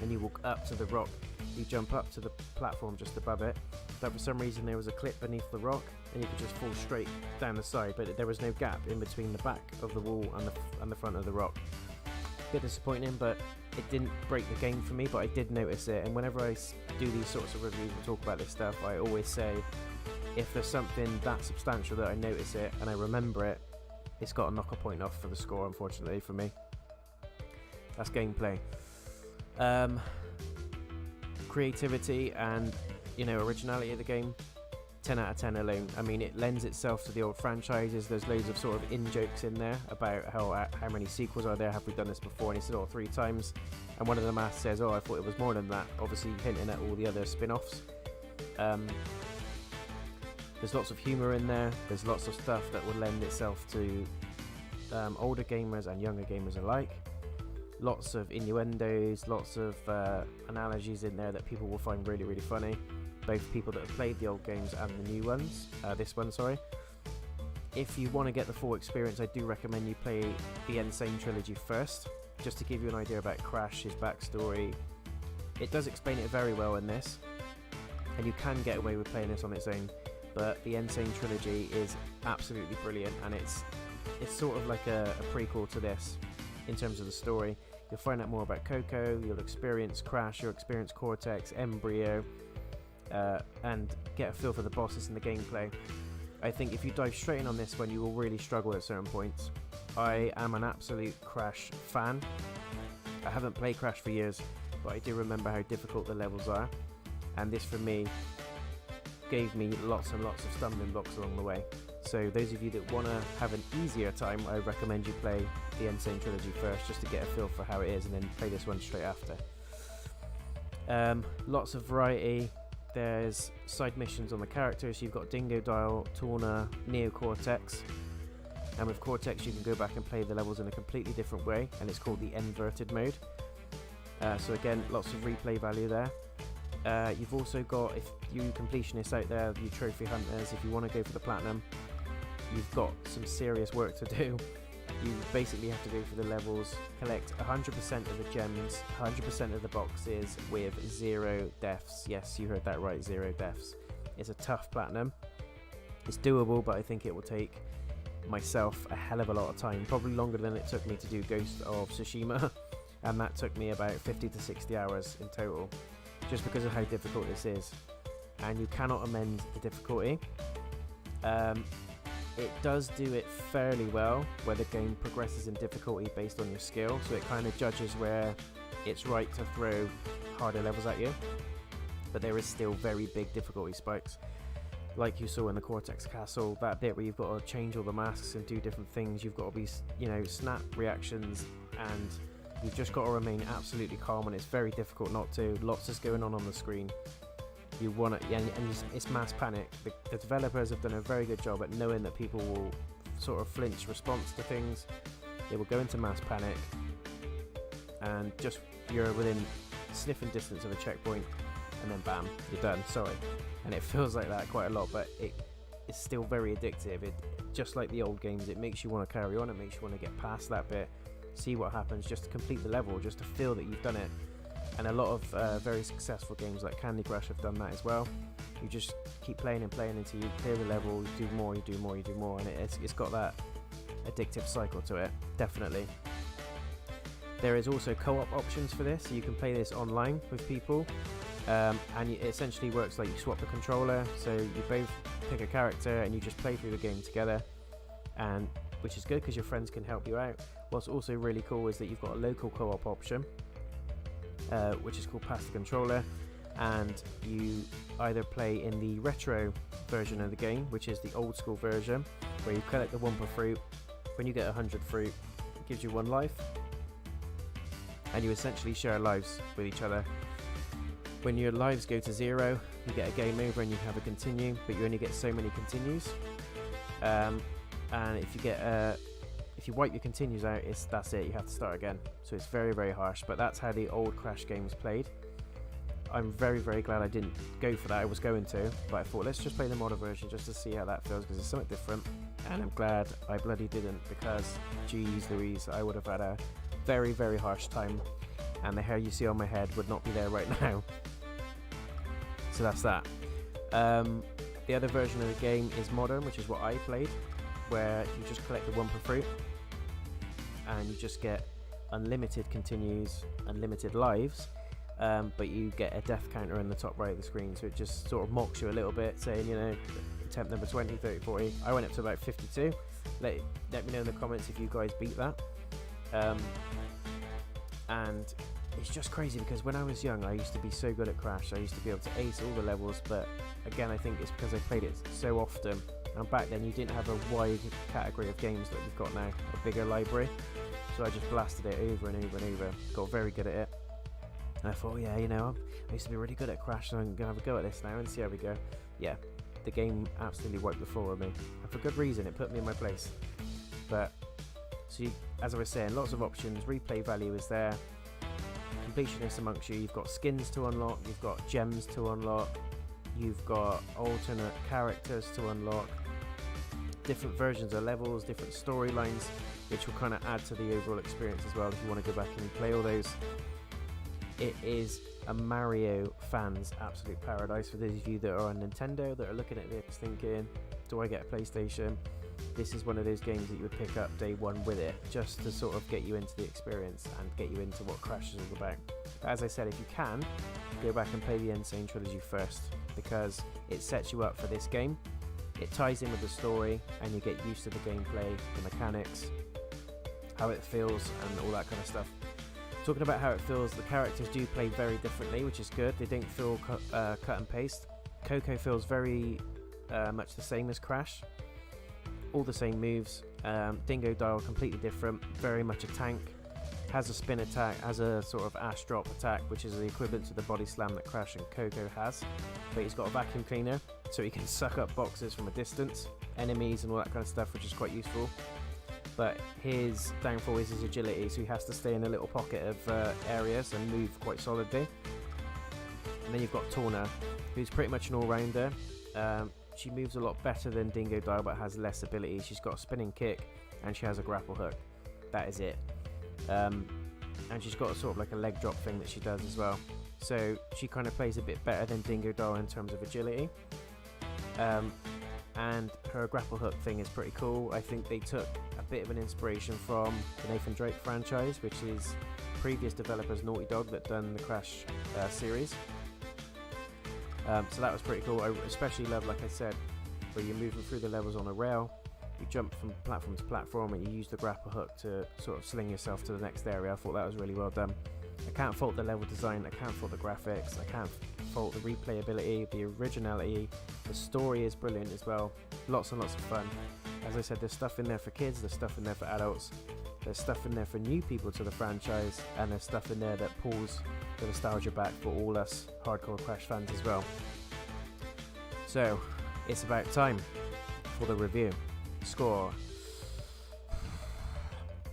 and you walk up to the rock, you jump up to the platform just above it, but for some reason there was a clip beneath the rock and you could just fall straight down the side, but there was no gap in between the back of the wall and the front of the rock. Bit disappointing, but it didn't break the game for me, but I did notice it. And whenever I do these sorts of reviews and talk about this stuff, I always say if there's something that substantial that I notice it and I remember it, it's got to knock a point off for the score, unfortunately for me. That's gameplay. Creativity and originality of the game, 10 out of 10 alone. I mean, it lends itself to the old franchises. There's loads of sort of in-jokes in there about how many sequels are there, have we done this before, and he said, 3 times. And one of the maths says, I thought it was more than that, obviously hinting at all the other spin-offs. There's lots of humour in there. There's lots of stuff that will lend itself to older gamers and younger gamers alike. Lots of innuendos, lots of analogies in there that people will find really, really funny. Both people that have played the old games and the new ones. This one, sorry. If you want to get the full experience, I do recommend you play the Insane Trilogy first, just to give you an idea about Crash, his backstory. It does explain it very well in this, and you can get away with playing this on its own, but the Insane Trilogy is absolutely brilliant, and it's sort of like a prequel to this in terms of the story. You'll find out more about Coco, you'll experience Crash, you'll experience Cortex, Embryo, and get a feel for the bosses and the gameplay. I think if you dive straight in on this one, you will really struggle at certain points. I am an absolute Crash fan. I haven't played Crash for years, but I do remember how difficult the levels are, and this for me gave me lots and lots of stumbling blocks along the way. So those of you that want to have an easier time, I recommend you play the Insane Trilogy first, just to get a feel for how it is, and then play this one straight after. Lots of variety. There's side missions on the characters. You've got Dingo Dial, Torna, Neo Cortex, and with Cortex you can go back and play the levels in a completely different way, and it's called the inverted mode. So again, lots of replay value there. You've also got, if you completionists out there, you trophy hunters, if you want to go for the platinum, you've got some serious work to do. You basically have to go for the levels, collect 100% of the gems, 100% of the boxes with 0 deaths. Yes, you heard that right, 0 deaths. It's a tough platinum. It's doable, but I think it will take myself a hell of a lot of time, probably longer than it took me to do Ghost of Tsushima, and that took me about 50 to 60 hours in total, just because of how difficult this is. And you cannot amend the difficulty. It does do it fairly well, where the game progresses in difficulty based on your skill, so it kind of judges where it's right to throw harder levels at you, but there is still very big difficulty spikes, like you saw in the Cortex Castle, that bit where you've got to change all the masks and do different things. You've got to be, snap reactions, and you've just got to remain absolutely calm, and it's very difficult not to. Lots is going on the screen. You want to, and it's mass panic. The developers have done a very good job at knowing that people will sort of flinch response to things. They will go into mass panic, and just you're within sniffing distance of a checkpoint, and then bam, you're done. Sorry, and it feels like that quite a lot, but it's still very addictive. It, just like the old games, it makes you want to carry on. It makes you want to get past that bit, see what happens, just to complete the level, just to feel that you've done it. And a lot of very successful games like Candy Crush have done that as well. You just keep playing and playing until you clear the level, you do more, you do more, you do more, and it's got that addictive cycle to it, definitely. There is also co-op options for this, so you can play this online with people, and it essentially works like you swap the controller, so you both pick a character and you just play through the game together, and which is good because your friends can help you out. What's also really cool is that you've got a local co-op option, which is called Pass the Controller, and you either play in the retro version of the game, which is the old school version, where you collect the Wumpa fruit. When you get 100 fruit, it gives you 1 life, and you essentially share lives with each other. When your lives go to 0, you get a game over and you have a continue, but you only get so many continues. And if you wipe your continues out, that's it, you have to start again. So it's very, very harsh, but that's how the old Crash games played. I'm very, very glad I didn't go for that. I was going to, but I thought let's just play the modern version just to see how that feels, because it's something different, and I'm glad I bloody didn't, because geez Louise, I would have had a very, very harsh time, and the hair you see on my head would not be there right now. So that's that. The other version of the game is modern, which is what I played, where you just collect the Wumpa fruit and you just get unlimited continues, unlimited lives, but you get a death counter in the top right of the screen, so it just sort of mocks you a little bit, saying, attempt number 20, 30, 40. I went up to about 52. Let me know in the comments if you guys beat that. And it's just crazy because when I was young, I used to be so good at Crash. I used to be able to ace all the levels, but again, I think it's because I played it so often. And back then, you didn't have a wide category of games that we've got now, a bigger library. So I just blasted it over and over and over. Got very good at it. And I thought, yeah, you know, I used to be really good at Crash, so I'm going to have a go at this now and see how we go. Yeah, the game absolutely wiped the floor with me. And for good reason, it put me in my place. But, so you, as I was saying, lots of options. Replay value is there. Completionists amongst you. You've got skins to unlock. You've got gems to unlock. You've got alternate characters to unlock. Different versions of levels, different storylines, which will kind of add to the overall experience as well if you want to go back and play all those. It is a Mario fan's absolute paradise. For those of you that are on Nintendo that are looking at this thinking, do I get a PlayStation? This is one of those games that you would pick up day one with it, just to sort of get you into the experience and get you into what Crash is all about. But as I said, if you can, go back and play the Insane Trilogy first, because it sets you up for this game. It ties in with the story, and you get used to the gameplay, the mechanics, how it feels, and all that kind of stuff. Talking about how it feels, the characters do play very differently, which is good. They don't feel cut and paste. Coco feels very much the same as Crash. All the same moves. Dingo Dial completely different. Very much a tank. Has a spin attack, has a sort of ash drop attack, which is the equivalent to the body slam that Crash and Coco has. But he's got a vacuum cleaner, so he can suck up boxes from a distance, enemies and all that kind of stuff, which is quite useful. But his downfall is his agility, so he has to stay in a little pocket of areas and move quite solidly. And then you've got Torna, who's pretty much an all-rounder. She moves a lot better than Dingo Dial, but has less ability. She's got a spinning kick, and she has a grapple hook. That is it. And she's got a sort of like a leg drop thing that she does as well. So she kind of plays a bit better than Dingo Dial in terms of agility. And her grapple hook thing is pretty cool. I think they took a bit of an inspiration from the Nathan Drake franchise, which is previous developers Naughty Dog that done the Crash series. So that was pretty cool. I especially love, like I said, where you're moving through the levels on a rail. You jump from platform to platform and you use the grapple hook to sort of sling yourself to the next area. I thought that was really well done. I can't fault the level design, I can't fault the graphics, I can't fault the replayability, the originality. The story is brilliant as well. Lots and lots of fun. As I said, there's stuff in there for kids, there's stuff in there for adults, there's stuff in there for new people to the franchise, and there's stuff in there that pulls the nostalgia back for all us hardcore Crash fans as well. So, it's about time for the review. Score.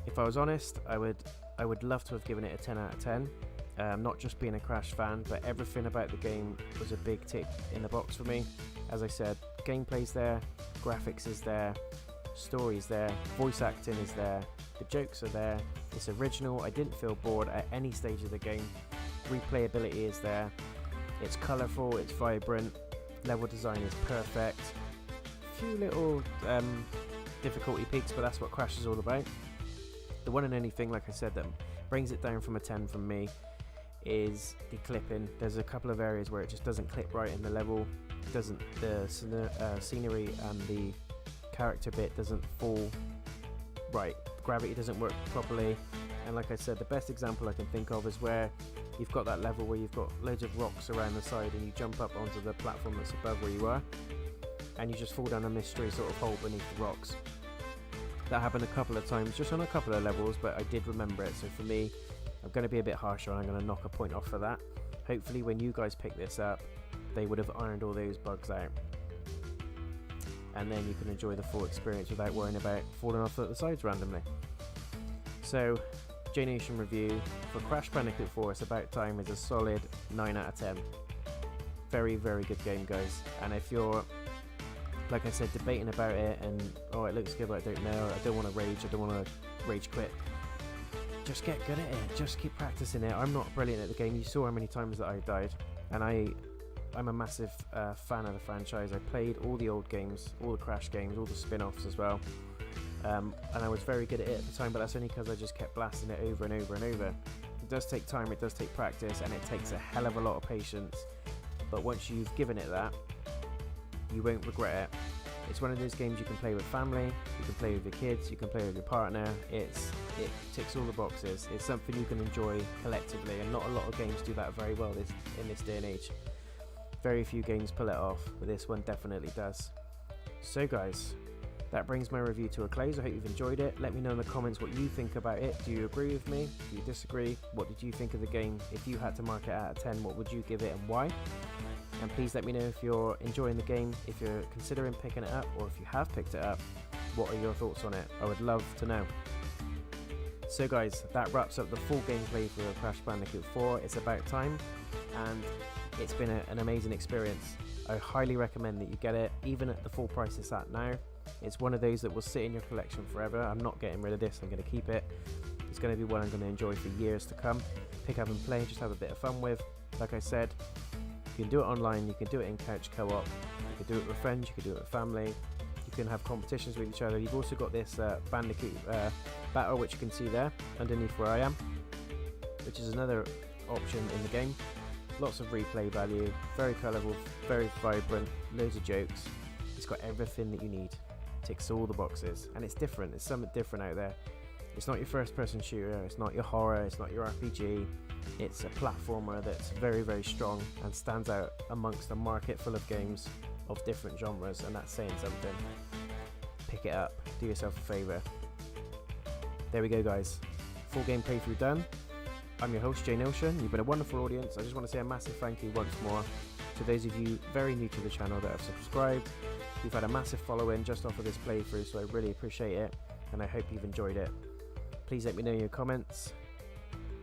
If I was honest, I would love to have given it a 10 out of 10. Not just being a Crash fan, but everything about the game was a big tick in the box for me. As I said, gameplay's there, graphics is there, story's there, voice acting is there, the jokes are there, it's original, I didn't feel bored at any stage of the game, replayability is there, it's colourful, it's vibrant, level design is perfect, few little difficulty peaks, but that's what Crash is all about. The one and only thing, like I said, that brings it down from a 10 from me is the clipping. There's a couple of areas where it just doesn't clip right in the level, the scenery and the character bit doesn't fall right, gravity doesn't work properly. And like I said, the best example I can think of is where you've got that level where you've got loads of rocks around the side and you jump up onto the platform that's above where you are, and you just fall down a mystery sort of hole beneath the rocks. That happened a couple of times, just on a couple of levels, but I did remember it. So for me, I'm going to be a bit harsher and I'm going to knock a point off for that. Hopefully when you guys pick this up, they would have ironed all those bugs out, and then you can enjoy the full experience without worrying about falling off at the sides randomly. So, JayNotion review for Crash Bandicoot 4, It's About Time, is a solid 9 out of 10. Very, very good game, guys. And if you're, like I said, debating about it and, oh, it looks good but I don't know, I don't want to rage, I don't want to rage quit, just get good at it, just keep practicing it. I'm not brilliant at the game, you saw how many times that I died, and I'm a massive fan of the franchise. I played all the old games, all the Crash games, all the spin-offs as well, and I was very good at it at the time, but that's only because I just kept blasting it over and over and over. It does take time, it does take practice, and it takes a hell of a lot of patience, but once you've given it that, you won't regret it. It's one of those games you can play with family, you can play with your kids, you can play with your partner. It ticks all the boxes. It's something you can enjoy collectively, and not a lot of games do that very well in this day and age. Very few games pull it off, but this one definitely does. So guys, that brings my review to a close. I hope you've enjoyed it. Let me know in the comments what you think about it. Do you agree with me? Do you disagree? What did you think of the game? If you had to mark it out of 10, what would you give it and why? And please let me know if you're enjoying the game, if you're considering picking it up, or if you have picked it up, what are your thoughts on it? I would love to know. So guys, that wraps up the full gameplay for Crash Bandicoot 4. It's about time, and it's been an amazing experience. I highly recommend that you get it, even at the full price it's at now. It's one of those that will sit in your collection forever. I'm not getting rid of this, I'm going to keep it. It's going to be one I'm going to enjoy for years to come. Pick up and play, just have a bit of fun with. Like I said, you can do it online, you can do it in couch co-op, you can do it with friends, you can do it with family, you can have competitions with each other. You've also got this Bandicoot battle, which you can see there underneath where I am, which is another option in the game. Lots of replay value, very colourful, very vibrant, loads of jokes. It's got everything that you need, ticks all the boxes, and it's different. It's something different out there. It's not your first person shooter, it's not your horror, it's not your RPG. It's a platformer that's very, very strong and stands out amongst a market full of games of different genres, and that's saying something. Pick it up, do yourself a favour. There we go guys, full game playthrough done. I'm your host JayNotion, you've been a wonderful audience. I just want to say a massive thank you once more to those of you very new to the channel that have subscribed. We've had a massive following just off of this playthrough, so I really appreciate it, and I hope you've enjoyed it. Please let me know in your comments.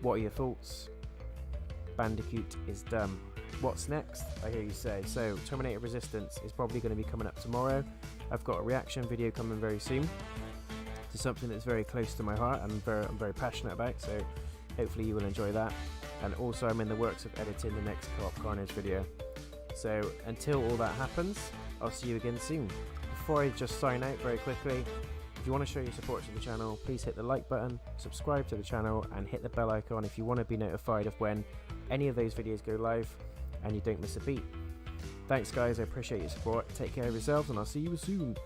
What are your thoughts? Bandicoot is done. What's next? I hear you say. So Terminator Resistance is probably going to be coming up tomorrow. I've got a reaction video coming very soon to something that's very close to my heart and I'm very passionate about, so hopefully you will enjoy that. And also I'm in the works of editing the next Co-op Carnage video. So until all that happens, I'll see you again soon. Before I just sign out very quickly, if you want to show your support to the channel, please hit the like button, subscribe to the channel, and hit the bell icon if you want to be notified of when any of those videos go live and you don't miss a beat. Thanks guys, I appreciate your support. Take care of yourselves, and I'll see you soon.